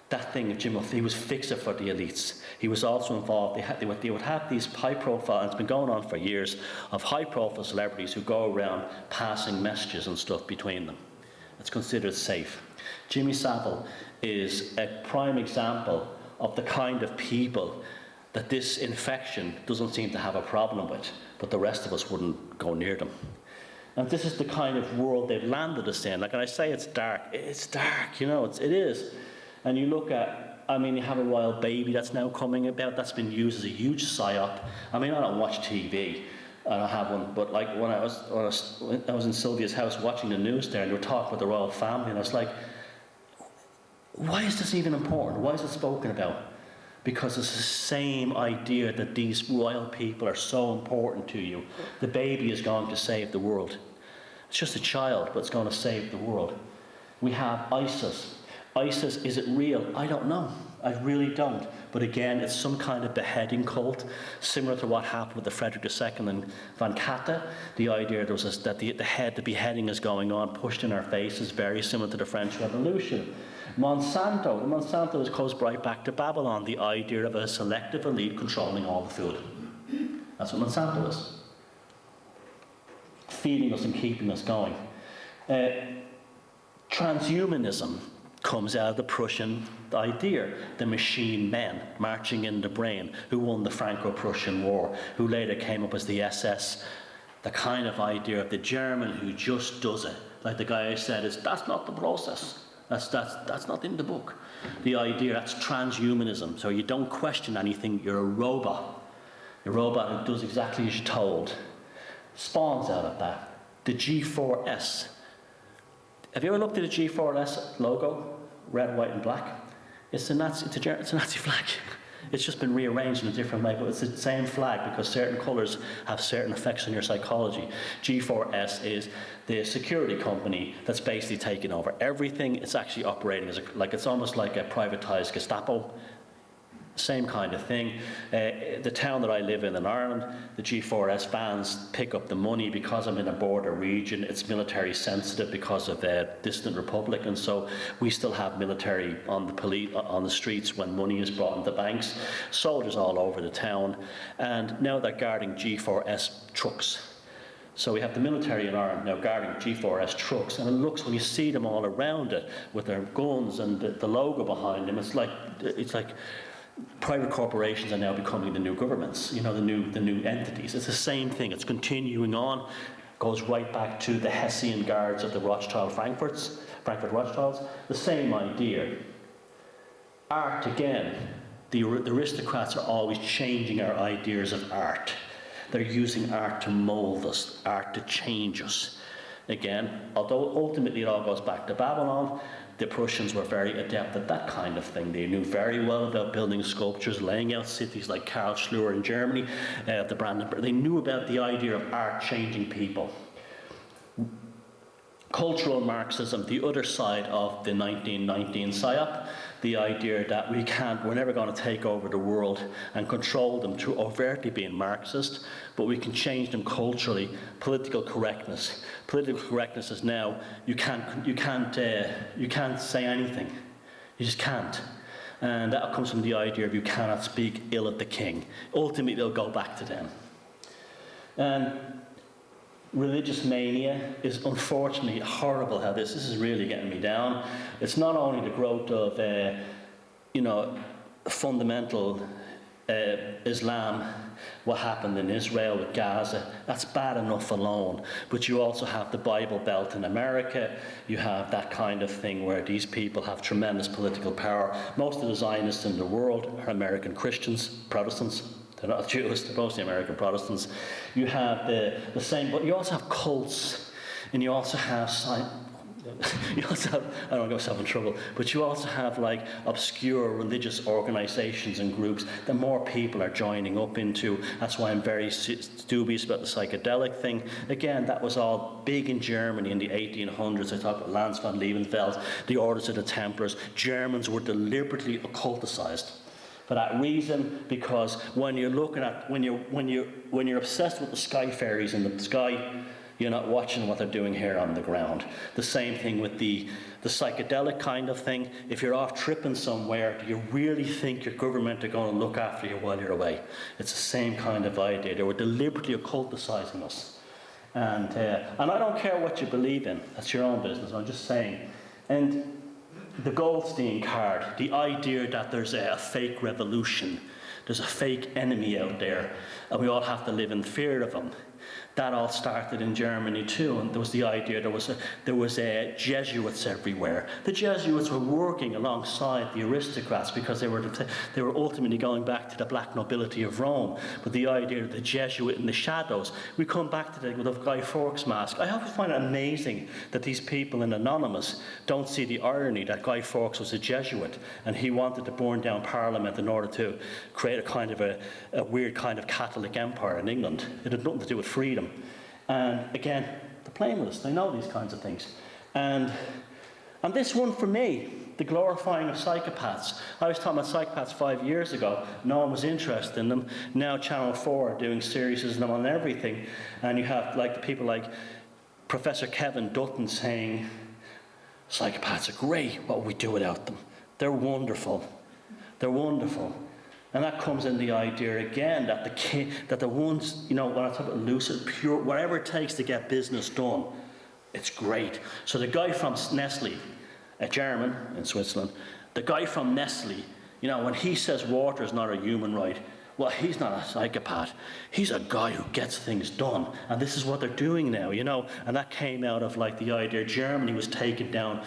That thing of Jim, he was fixer for the elites. He was also involved, they would have these high profile, and it's been going on for years, of high profile celebrities who go around passing messages and stuff between them. It's considered safe. Jimmy Savile is a prime example of the kind of people that this infection doesn't seem to have a problem with, but the rest of us wouldn't go near them. And this is the kind of world they've landed us in. Like, when I say it's dark, you know, it is. And you look at, I mean, you have a royal baby that's now coming about, that's been used as a huge psyop. I mean, I don't watch TV, I don't have one, but like when I was in Sylvia's house watching the news there, and they were talking about the royal family, and I was like, why is this even important? Why is it spoken about? Because it's the same idea that these royal people are so important to you. The baby is going to save the world. It's just a child, but it's going to save the world. We have ISIS. ISIS, is it real? I don't know. I really don't. But again, it's some kind of beheading cult, similar to what happened with the Frederick II and Van Katte. The idea that the beheading is going on, pushed in our faces, very similar to the French Revolution. Monsanto goes right back to Babylon, the idea of a selective elite controlling all the food. That's what Monsanto is. Feeding us and keeping us going. Transhumanism comes out of the Prussian idea, the machine men marching in the brain, who won the Franco-Prussian War, who later came up as the SS, the kind of idea of the German who just does it. Like the guy I said, that's not the process. That's not in the book. The idea, that's transhumanism. So you don't question anything, you're a robot. A robot who does exactly as you're told. Spawns out of that. The G4S. Have you ever looked at the G4S logo? Red, white and black. It's a Nazi flag. It's just been rearranged in a different way, but it's the same flag because certain colours have certain effects on your psychology. G4S is the security company that's basically taking over everything. It's actually operating as it's almost like a privatised Gestapo. Same kind of thing. The town that I live in Ireland, the G4S vans pick up the money because I'm in a border region. It's military sensitive because of distant republic, and so we still have military on the streets when money is brought into banks. Soldiers all over the town, and now they're guarding G4S trucks. So we have the military in Ireland now guarding G4S trucks, and it looks, when you see them all around it with their guns and the logo behind them, it's like private corporations are now becoming the new governments, the new entities. It's the same thing. It's continuing on. Goes right back to the Hessian guards of the Frankfurt Rothschilds. The same idea. Art again. The aristocrats are always changing our ideas of art. They're using art to mold us, art to change us. Again, although ultimately it all goes back to Babylon, the Prussians were very adept at that kind of thing. They knew very well about building sculptures, laying out cities like Karlsruhe in Germany, the Brandenburg. They knew about the idea of art changing people. Cultural Marxism, the other side of the 1919 psyop, the idea that we're never going to take over the world and control them through overtly being Marxist, but we can change them culturally. Political correctness. Political correctness is now you can't say anything. You just can't. And that comes from the idea of you cannot speak ill of the king. Ultimately, they'll go back to them. And religious mania is unfortunately horrible. How this is really getting me down. It's not only the growth of fundamental Islam, what happened in Israel with Gaza, that's bad enough alone. But you also have the Bible Belt in America. You have that kind of thing where these people have tremendous political power. Most of the Zionists in the world are American Christians, Protestants. They're not Jews, they're mostly American Protestants. You have the same, but you also have cults, and you also have I don't want to get myself in trouble, but you also have obscure religious organisations and groups that more people are joining up into. That's why I'm very dubious about the psychedelic thing. Again, that was all big in Germany in the 1800s. I talk about Lanz von Liebenfeld, the Orders of the Templars. Germans were deliberately occulticized for that reason, because when you're looking at when you're obsessed with the sky fairies in the sky, you're not watching what they're doing here on the ground. The same thing with the psychedelic kind of thing. If you're off tripping somewhere, do you really think your government are going to look after you while you're away? It's the same kind of idea. They were deliberately occulticizing us. And I don't care what you believe in. That's your own business. I'm just saying. And the Goldstein card, the idea that there's a fake revolution, there's a fake enemy out there, and we all have to live in fear of them. That all started in Germany too, and there was the idea there was Jesuits everywhere. The Jesuits were working alongside the aristocrats because they were ultimately going back to the black nobility of Rome. But the idea of the Jesuit in the shadows, we come back to the Guy Fawkes mask. I always find it amazing that these people in Anonymous don't see the irony that Guy Fawkes was a Jesuit and he wanted to burn down Parliament in order to create a kind of a weird kind of Catholic empire in England. It had nothing to do with freedom. And again, they're playing with us. They know these kinds of things. And this one for me, the glorifying of psychopaths. I was talking about psychopaths 5 years ago. No one was interested in them. Now Channel 4 are doing series of them on everything. And you have the people like Professor Kevin Dutton saying, psychopaths are great. What would we do without them? They're wonderful. They're wonderful. And that comes in the idea again that the ones, when I talk about lucid, pure, whatever it takes to get business done, it's great. So the guy from Nestle, a German in Switzerland, the guy from Nestle, you know, when he says water is not a human right, well, he's not a psychopath. He's a guy who gets things done. And this is what they're doing now, you know. And that came out of like the idea Germany was taken down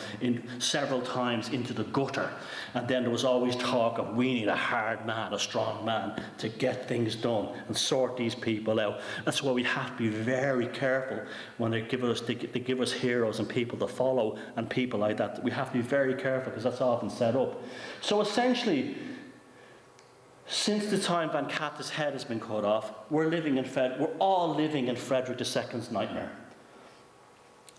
several times into the gutter. And then there was always talk of we need a hard man, a strong man to get things done and sort these people out. That's why we have to be very careful when they give us heroes and people to follow and people like that. We have to be very careful because that's often set up. So essentially, since the time Van Katta's head has been cut off, we're all living in Frederick II's nightmare.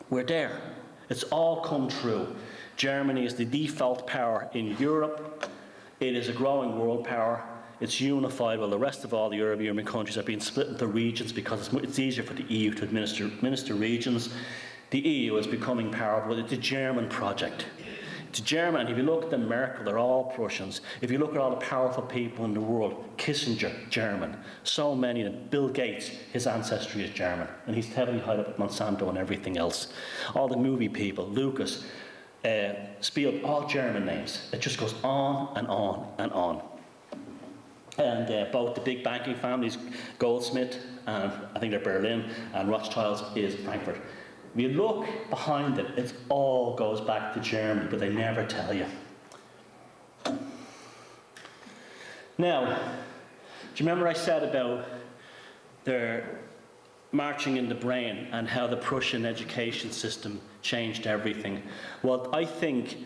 We're there. It's all come true. Germany is the default power in Europe. It is a growing world power. It's unified while the rest of all the European countries are being split into regions because it's easier for the EU to administer regions. The EU is becoming powerful. It's a German project. It's German, and if you look at them, Merkel, they're all Prussians. If you look at all the powerful people in the world, Kissinger, German. So many of them. Bill Gates, his ancestry is German, and he's heavily tied up with Monsanto and everything else. All the movie people, Lucas, Spielberg, all German names. It just goes on and on and on. And both the big banking families, Goldsmith, and I think they're Berlin, and Rothschilds is Frankfurt. If you look behind it, it all goes back to Germany, but they never tell you. Now, do you remember I said about their marching in the brain and how the Prussian education system changed everything? Well, I think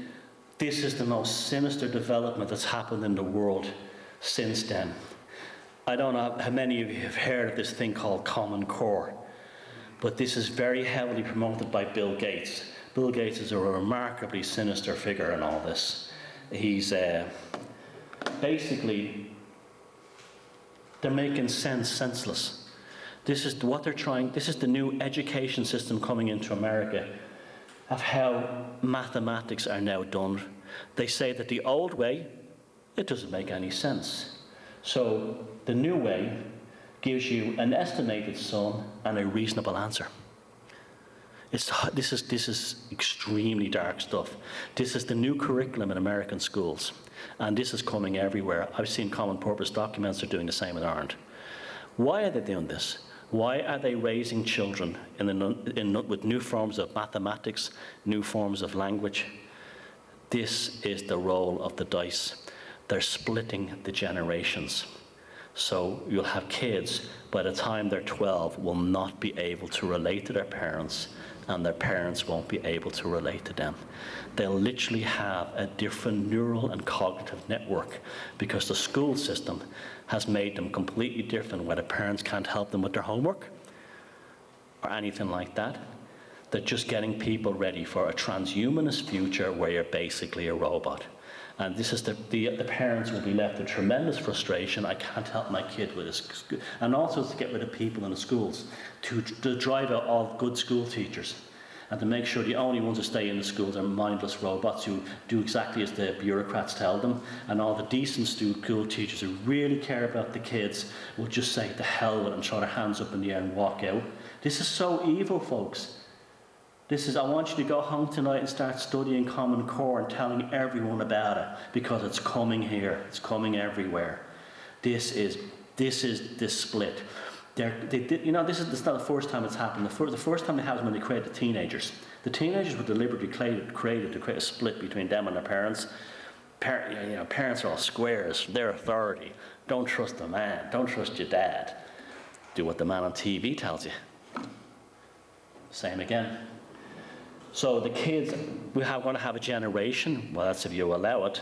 this is the most sinister development that's happened in the world since then. I don't know how many of you have heard of this thing called Common Core. But this is very heavily promoted by Bill Gates. Bill Gates is a remarkably sinister figure in all this. He's basically, they're making sense senseless. This is what they're trying, this is the new education system coming into America of how mathematics are now done. They say that the old way, it doesn't make any sense. So the new way gives you an estimated sum and a reasonable answer. This is extremely dark stuff. This is the new curriculum in American schools, and this is coming everywhere. I've seen common purpose documents are doing the same in Ireland. Why are they doing this? Why are they raising children with new forms of mathematics, new forms of language? This is the roll of the dice. They're splitting the generations. So you'll have kids, by the time they're 12, will not be able to relate to their parents, and their parents won't be able to relate to them. They'll literally have a different neural and cognitive network because the school system has made them completely different, where the parents can't help them with their homework or anything like that. They're just getting people ready for a transhumanist future where you're basically a robot. And this is the parents will be left with tremendous frustration. I can't help my kid with this. And also to get rid of people in the schools, to drive out all good school teachers, and to make sure the only ones who stay in the schools are mindless robots who do exactly as the bureaucrats tell them. And all the decent school teachers who really care about the kids will just say to hell with it and throw their hands up in the air and walk out. This is so evil, folks. I want you to go home tonight and start studying Common Core and telling everyone about it, because it's coming here. It's coming everywhere. This is this split. This is not the first time it's happened. The first time it happened when they created the teenagers. The teenagers were deliberately created to create a split between them and their parents. Parents are all squares. They're authority. Don't trust the man. Don't trust your dad. Do what the man on TV tells you. Same again. So the kids, we're going to have a generation, well, that's if you allow it.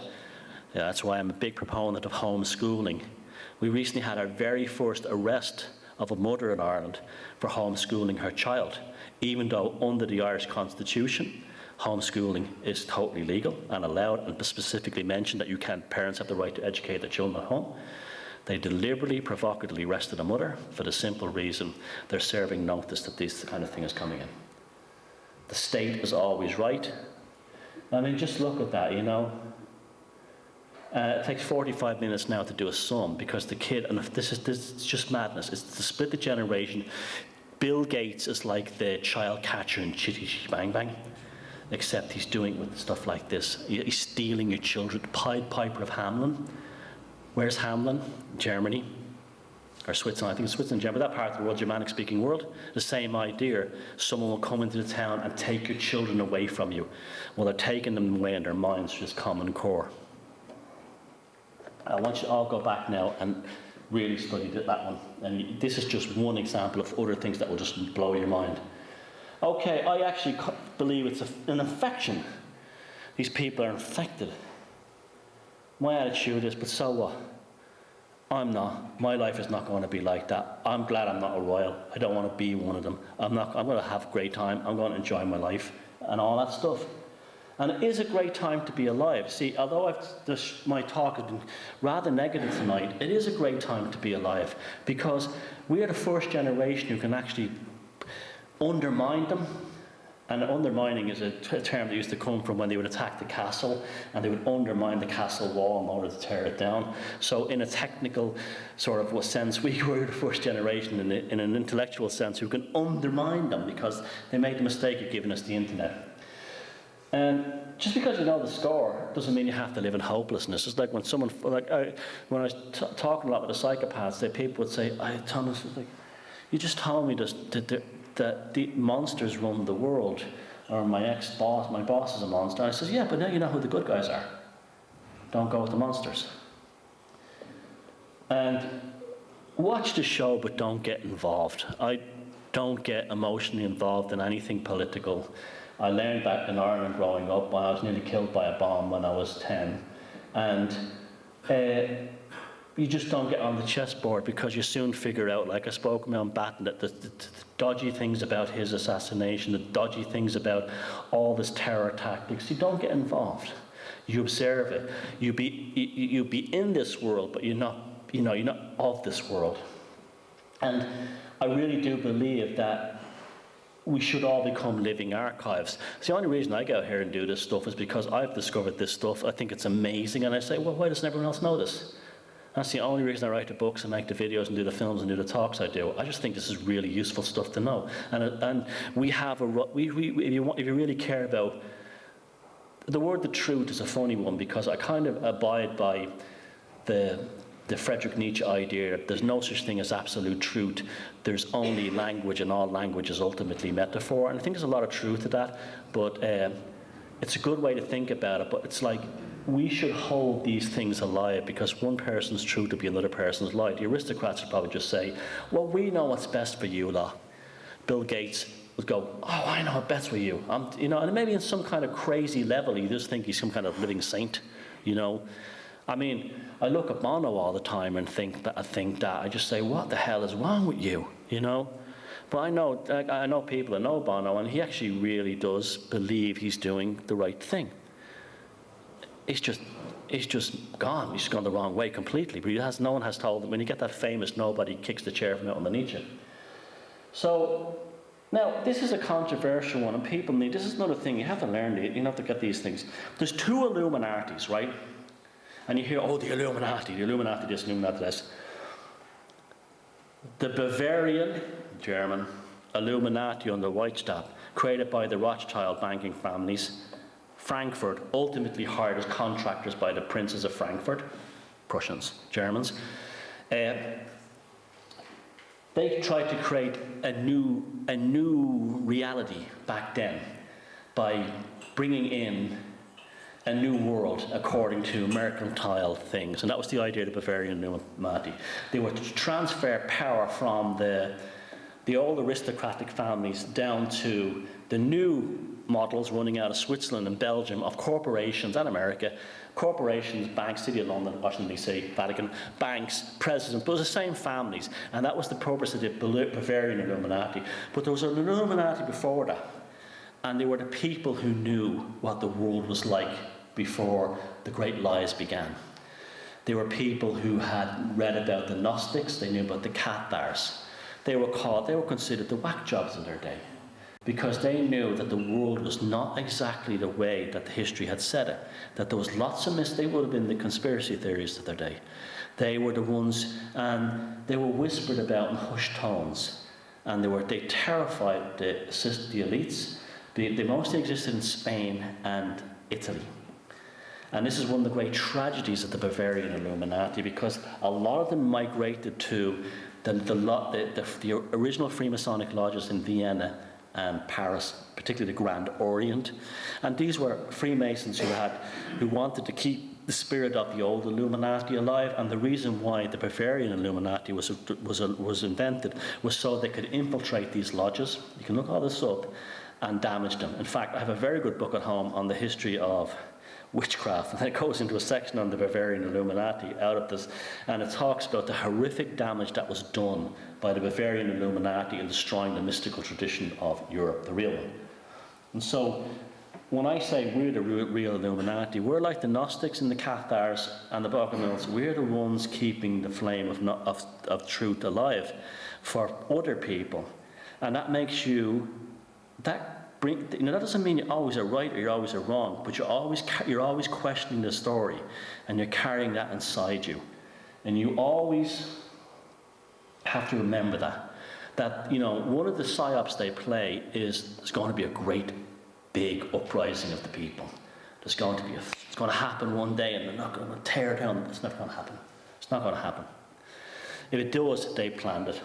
That's why I'm a big proponent of homeschooling. We recently had our very first arrest of a mother in Ireland for homeschooling her child, even though under the Irish Constitution, homeschooling is totally legal and allowed, and specifically mentioned that parents have the right to educate their children at home. They deliberately, provocatively arrested a mother for the simple reason they're serving notice that this kind of thing is coming in. The state is always right. I mean, just look at that, It takes 45 minutes now to do a sum because the kid, and if this is just madness. It's to split the generation. Bill Gates is like the child catcher in Chitty Chitty Bang Bang. except he's doing it with stuff like this. He's stealing your children. The Pied Piper of Hamelin. Where's Hamelin? Germany. Or Switzerland. I think it's Switzerland, Germany. That part of the world, Germanic-speaking world. The same idea. Someone will come into the town and take your children away from you. Well, they're taking them away in their minds, which is common core. I want you to all go back now and really study that one. And this is just one example of other things that will just blow your mind. Okay, I actually believe it's an infection. These people are infected. My attitude is, but so what? I'm not. My life is not going to be like that. I'm glad I'm not a royal. I don't want to be one of them. I'm going to have a great time. I'm going to enjoy my life and all that stuff. And it is a great time to be alive. See, although my talk has been rather negative tonight, it is a great time to be alive because we are the first generation who can actually undermine them. And undermining is a term that used to come from when they would attack the castle and they would undermine the castle wall in order to tear it down. So in a technical sort of sense, we were the first generation in an intellectual sense who can undermine them because they made the mistake of giving us the internet. And just because you know the score doesn't mean you have to live in hopelessness. It's like when someone, when I was talking a lot with the psychopaths, people would say, Thomas, like, you just told me that the monsters run the world, or my boss is a monster. And I says, yeah, but now you know who the good guys are. Don't go with the monsters. And watch the show, but don't get involved. I don't get emotionally involved in anything political. I learned that in Ireland growing up. I was nearly killed by a bomb when I was 10. And you just don't get on the chessboard because you soon figure out, like I spoke about Batten, that the dodgy things about his assassination, the dodgy things about all this terror tactics, you don't get involved. You observe it. You be in this world, but you're not of this world. And I really do believe that we should all become living archives. It's the only reason I go out here and do this stuff is because I've discovered this stuff. I think it's amazing, and I say, well, why doesn't everyone else know this? That's the only reason I write the books and make the videos and do the films and do the talks I do. I just think this is really useful stuff to know. And we have if you really care about the word, the truth is a funny one because I kind of abide by the Friedrich Nietzsche idea that there's no such thing as absolute truth. There's only language, and all language is ultimately metaphor. And I think there's a lot of truth to that, but it's a good way to think about it. But it's like we should hold these things alive because one person's truth would be another person's lie. The aristocrats would probably just say, well, we know what's best for you lot. Bill Gates would go, oh, I know what's best for you. And maybe in some kind of crazy level, you just think he's some kind of living saint, I mean, I look at Bono all the time and think that. I just say, what the hell is wrong with you, But I know people that know Bono, and he actually really does believe he's doing the right thing. It's just gone. He's gone the wrong way completely. But no one has told him. When you get that famous, nobody kicks the chair from out underneath you. So now this is a controversial one, and people need. This is another thing you have to learn. You have to get these things. There's two Illuminatis, right? And you hear, the Illuminati this, Illuminati this. The Bavarian, German, Illuminati under Weizsäcker, created by the Rothschild banking families, Frankfurt, ultimately hired as contractors by the princes of Frankfurt, Prussians, Germans. They tried to create a new reality back then by bringing in a new world according to mercantile things, and that was the idea of the Bavarian Illuminati. They were to transfer power from the old aristocratic families down to the new models running out of Switzerland and Belgium of corporations and America. Corporations, banks, City of London, Washington DC, Vatican, banks, presidents, but it was the same families, and that was the purpose of the Bavarian Illuminati. But there was an Illuminati before that, and they were the people who knew what the world was like before the great lies began. They were people who had read about the Gnostics, they knew about the Cathars. They were considered the whack jobs in their day, because they knew that the world was not exactly the way that the history had said it, that there was lots of they would have been the conspiracy theories of their day. They were the ones, and they were whispered about in hushed tones, and they terrified the elites, They mostly existed in Spain and Italy. And this is one of the great tragedies of the Bavarian Illuminati, because a lot of them migrated to the original Freemasonic lodges in Vienna and Paris, particularly the Grand Orient. And these were Freemasons who wanted to keep the spirit of the old Illuminati alive, and the reason why the Bavarian Illuminati was invented was so they could infiltrate these lodges. You can look all this up and damage them. In fact, I have a very good book at home on the history of witchcraft, and it goes into a section on the Bavarian Illuminati out of this, and it talks about the horrific damage that was done by the Bavarian Illuminati in destroying the mystical tradition of Europe, the real one. And so, when I say we're the real Illuminati, we're like the Gnostics and the Cathars and the Bogomils. We're the ones keeping the flame of truth alive for other people. And that makes you, that doesn't mean you always are right or you're always are wrong, but you're always questioning the story, and you're carrying that inside you. And you always have to remember that one of the psyops they play is there's going to be a great big uprising of the people. It's going to happen one day, and they're not going to tear down. It's never going to happen. It's not going to happen. If it does, they planned it,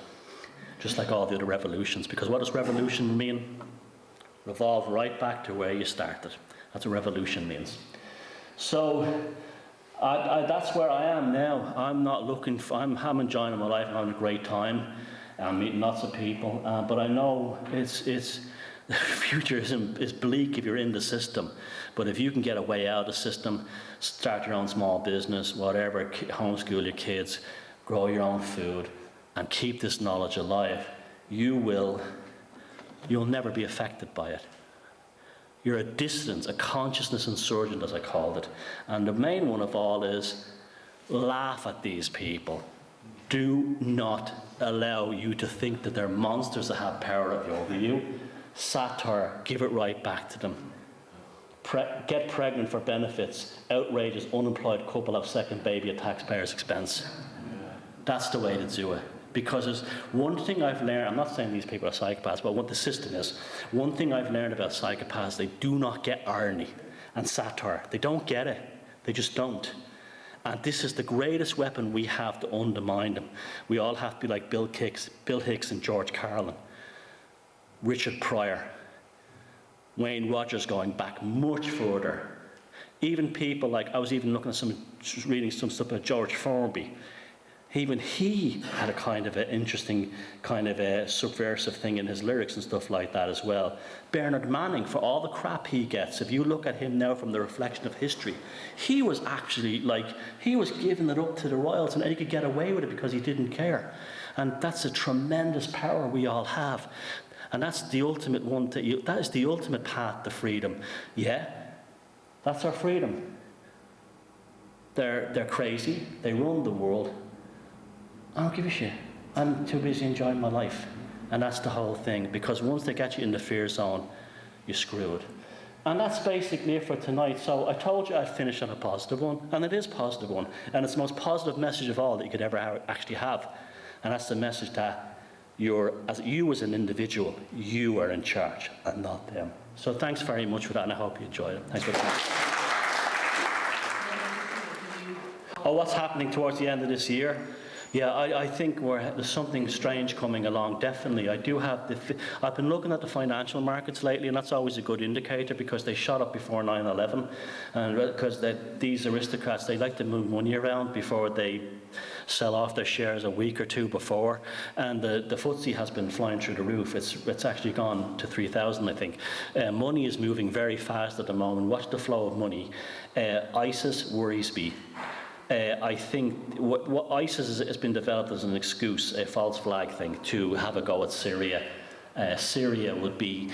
just like all the other revolutions. Because what does revolution mean? Revolve right back to where you started. That's what revolution means. So that's where I am now. I'm enjoying my life. I'm having a great time. I'm meeting lots of people, but I know it's the future is bleak if you're in the system. But if you can get a way out of the system, start your own small business, whatever, homeschool your kids, grow your own food, and keep this knowledge alive, you'll never be affected by it. You're a dissident, a consciousness insurgent, as I called it. And the main one of all is laugh at these people. Do not allow you to think that they're monsters that have power over you. Satire, give it right back to them. Get pregnant for benefits. Outrageous unemployed couple have second baby at taxpayers' expense. That's the way to do it. Because there's one thing I've learned, I'm not saying these people are psychopaths, but what the system is, one thing I've learned about psychopaths, they do not get irony and satire. They don't get it. They just don't. And this is the greatest weapon we have to undermine them. We all have to be like Bill Hicks and George Carlin, Richard Pryor, Wayne Rogers, going back much further. Even people like, I was even reading some stuff about George Formby. Even he had a kind of an interesting, kind of a subversive thing in his lyrics and stuff like that as well. Bernard Manning, for all the crap he gets, if you look at him now from the reflection of history, he was actually he was giving it up to the royals, and he could get away with it because he didn't care. And that's a tremendous power we all have. And that's the ultimate one, that is the ultimate path to freedom. Yeah, that's our freedom. They're crazy, they run the world. I don't give a shit. I'm too busy enjoying my life. And that's the whole thing, because once they get you in the fear zone, you're screwed. And that's basically it for tonight. So I told you I'd finish on a positive one, and it is a positive one. And it's the most positive message of all that you could ever actually have. And that's the message that as an individual, you are in charge and not them. So thanks very much for that, and I hope you enjoyed it. Thanks very much. Oh, what's happening towards the end of this year? Yeah, I think there's something strange coming along, definitely. I've been looking at the financial markets lately, and that's always a good indicator, because they shot up before 9/11, and because these aristocrats, they like to move money around before they sell off their shares a week or two before, and the FTSE has been flying through the roof. It's actually gone to 3,000, I think. Money is moving very fast at the moment. Watch the flow of money. ISIS worries me. I think what ISIS has been developed as an excuse, a false flag thing, to have a go at Syria. Syria would be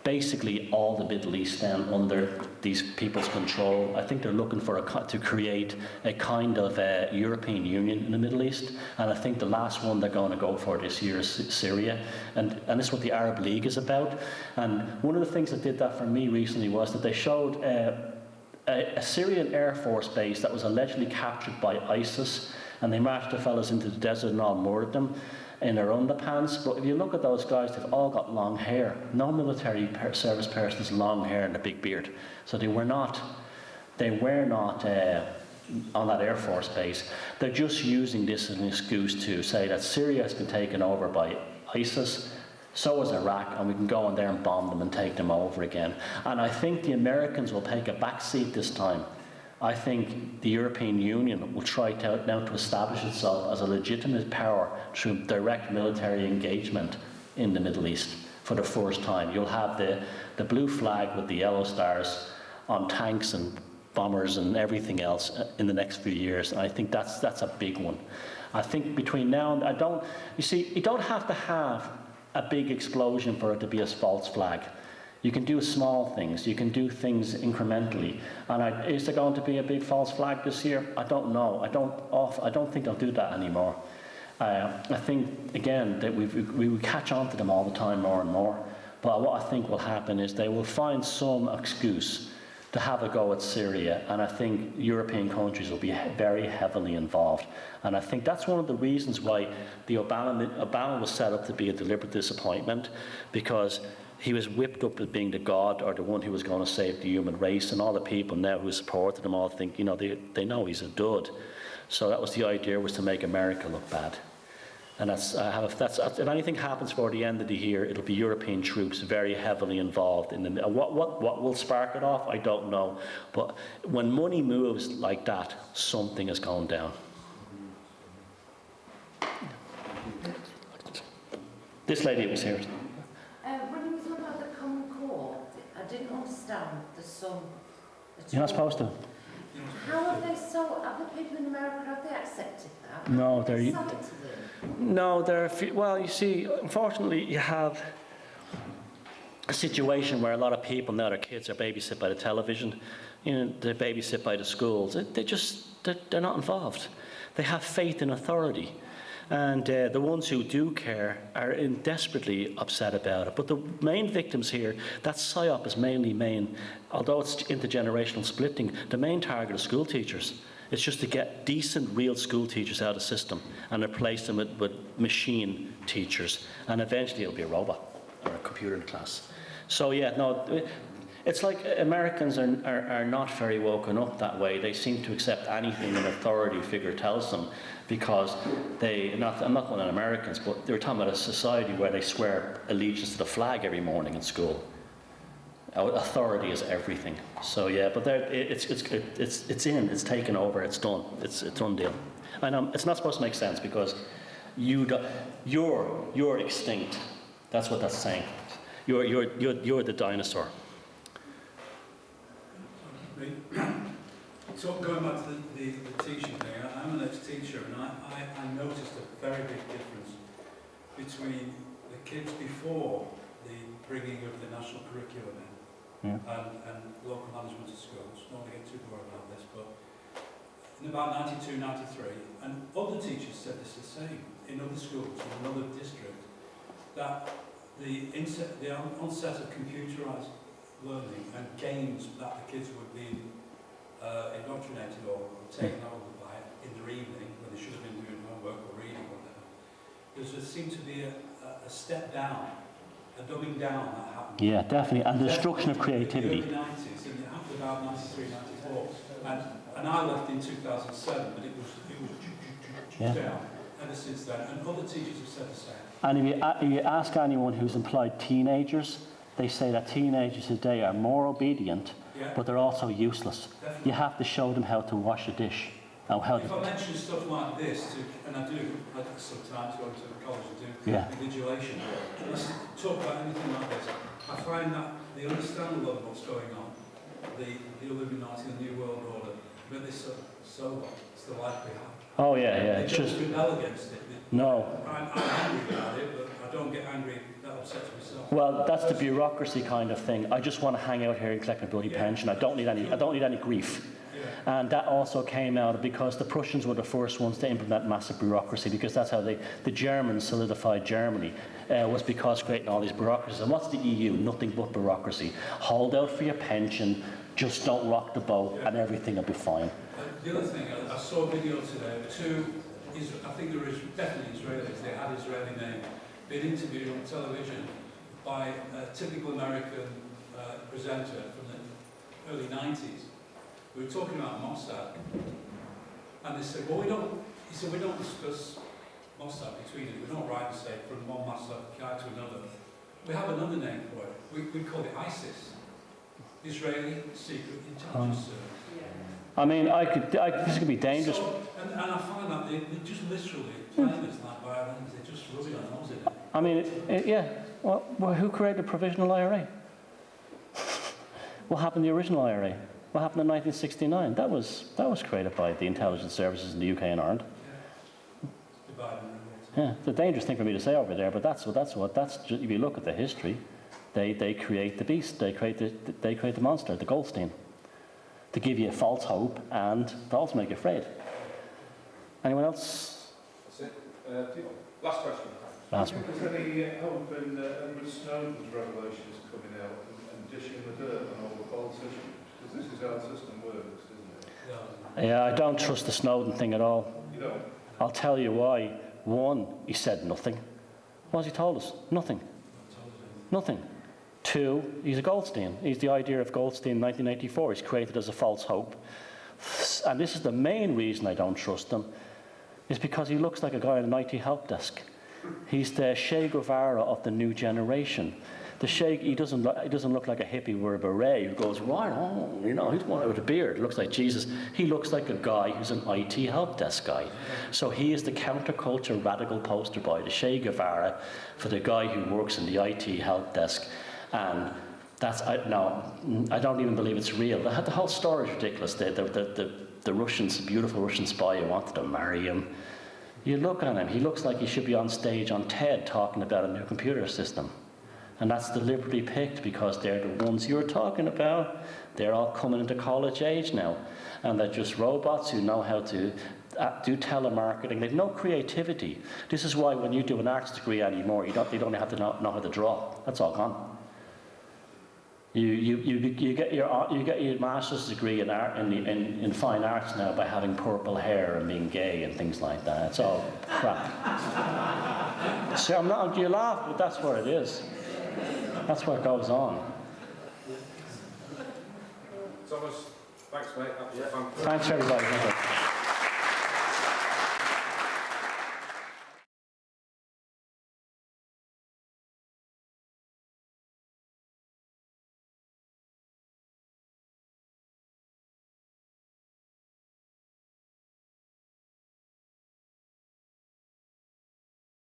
basically all the Middle East then under these people's control. I think they're looking to create a kind of European Union in the Middle East, and I think the last one they're going to go for this year is Syria, and this is what the Arab League is about. And one of the things that did that for me recently was that they showed a Syrian Air Force base that was allegedly captured by ISIS, and they marched the fellas into the desert and all murdered them. in their underpants. But if you look at those guys, they've all got long hair. No military service person has long hair and a big beard. So they were not on that Air Force base. They're just using this as an excuse to say that Syria has been taken over by ISIS, so is Iraq, and we can go in there and bomb them and take them over again. And I think the Americans will take a back seat this time. I think the European Union will try now to establish itself as a legitimate power through direct military engagement in the Middle East for the first time. You'll have the blue flag with the yellow stars on tanks and bombers and everything else in the next few years. And I think that's a big one. I think between now and you don't have to have a big explosion for it to be a false flag. You can do small things. You can do things incrementally. And is there going to be a big false flag this year? I don't know. I don't think they'll do that anymore. I think, again, that we will catch on to them all the time more and more. But what I think will happen is they will find some excuse to have a go at Syria, and I think European countries will be very heavily involved. And I think that's one of the reasons why the Obama was set up to be a deliberate disappointment, because he was whipped up as being the god or the one who was going to save the human race, and all the people now who supported him all think, they know he's a dud. So that was the idea, was to make America look bad. And if anything happens for the end of the year, it'll be European troops very heavily involved in the. What will spark it off? I don't know. But when money moves like that, something is going down. This lady was here. When you were talking about the Common Core, I didn't understand the sum. You're not supposed to. How have the people in America, have they accepted that? No, they're. Well, you see, unfortunately, you have a situation where a lot of people now, their kids are babysit by the television, they babysit by the schools. They're not involved. They have faith in authority. And the ones who do care are desperately upset about it. But the main victims here, that PSYOP is although it's intergenerational splitting, the main target is school teachers. It's just to get decent, real school teachers out of the system and replace them with machine teachers. And eventually it'll be a robot or a computer in the class. So it's like Americans are not very woken up that way. They seem to accept anything an authority figure tells them, because I'm not going on Americans, but they were talking about a society where they swear allegiance to the flag every morning in school. Authority is everything. So but it's taken over. It's done. It's done deal. And it's not supposed to make sense, because you're extinct. That's what that's saying. You're the dinosaur. So going back to the teaching thing, I'm an ex-teacher, and I noticed a very big difference between the kids before the bringing of the national curriculum in and local management of schools. Don't want to get too bored about this, but in about 92, 93, and other teachers said this the same in other schools in another district, that the onset of computerised learning and games that the kids were being indoctrinated or taken over by in their evening, when they should have been doing homework or reading or whatever, there seemed to be a step down, a dumbing down that happened. Yeah, definitely, and the destruction of creativity. In the early 90s, and it happened about 93, 94, and I left in 2007, but it was down ever since then, and other teachers have said the same. And if you ask anyone who's employed teenagers, they say that teenagers today are more obedient, but they're also useless. Definitely. You have to show them how to wash a dish. If I mention stuff like this, and I sometimes go to college and do invigilation, talk about anything like this, I find that they understand a lot of what's going on, the Illuminati, the New World Order, but this so what? It's the life we have. Oh yeah. They don't rebel against it. No. I'm angry about it, but I don't get angry. That upsets myself. Well, that's the bureaucracy kind of thing. I just want to hang out here and collect my bloody pension. I don't need any grief. Yeah. And that also came out because the Prussians were the first ones to implement massive bureaucracy, because that's how the Germans solidified Germany, was because creating all these bureaucracies. And what's the EU? Nothing but bureaucracy. Hold out for your pension, just don't rock the boat, and everything will be fine. The other thing, I saw a video today of two I think there is definitely Israelis. They had Israeli name. Been interviewed on television by a typical American presenter from the early 90s. We were talking about Mossad, and they said, well, he said, we don't discuss Mossad between us. We don't write and say from one Mossad guy to another. We have another name for it. We call it ISIS, Israeli Secret Intelligence Service. I mean, this could be dangerous. So, and I find that they just literally playing this like violins. They just rub it on nose in it. I mean, yeah. Well, who created the provisional IRA? What happened to the original IRA? What happened in 1969? That was created by the intelligence services in the UK and Ireland. Yeah, it's a dangerous thing for me to say over there, but that's if you look at the history, they create the beast, they create the monster, the Goldstein, to give you a false hope and to also make you afraid. Anyone else? That's it. Last question. Last one. Is there any hope in Edward Snowden's revelations coming out and dishing the dirt on all the politicians? Because this is how the system works, isn't it? Yeah, I don't trust the Snowden thing at all. You don't? I'll tell you why. One, he said nothing. What has he told us? Nothing. Nothing. Two, he's a Goldstein. He's the idea of Goldstein in 1984. He's created as a false hope. And this is the main reason I don't trust him, is because he looks like a guy on an IT help desk. He's the Che Guevara of the new generation. The Che, he doesn't look like a hippie with a beret who goes, right on, you know, he's one with a beard, looks like Jesus. He looks like a guy who's an IT help desk guy. So he is the counterculture radical poster boy, the Che Guevara, for the guy who works in the IT help desk. And that's, I don't even believe it's real. The whole story is ridiculous. The Russians, beautiful Russian spy who wanted to marry him. You look at him, he looks like he should be on stage on TED talking about a new computer system. And that's deliberately picked because they're the ones you're talking about. They're all coming into college age now. And they're just robots who know how to do telemarketing. They've no creativity. This is why when you do an arts degree anymore, you don't have to know how to draw. That's all gone. You get your master's degree in art in fine arts now by having purple hair and being gay and things like that. It's all crap. So you laugh, but that's where it is. That's what goes on. Thomas, thanks mate. That was fantastic. Thanks everybody.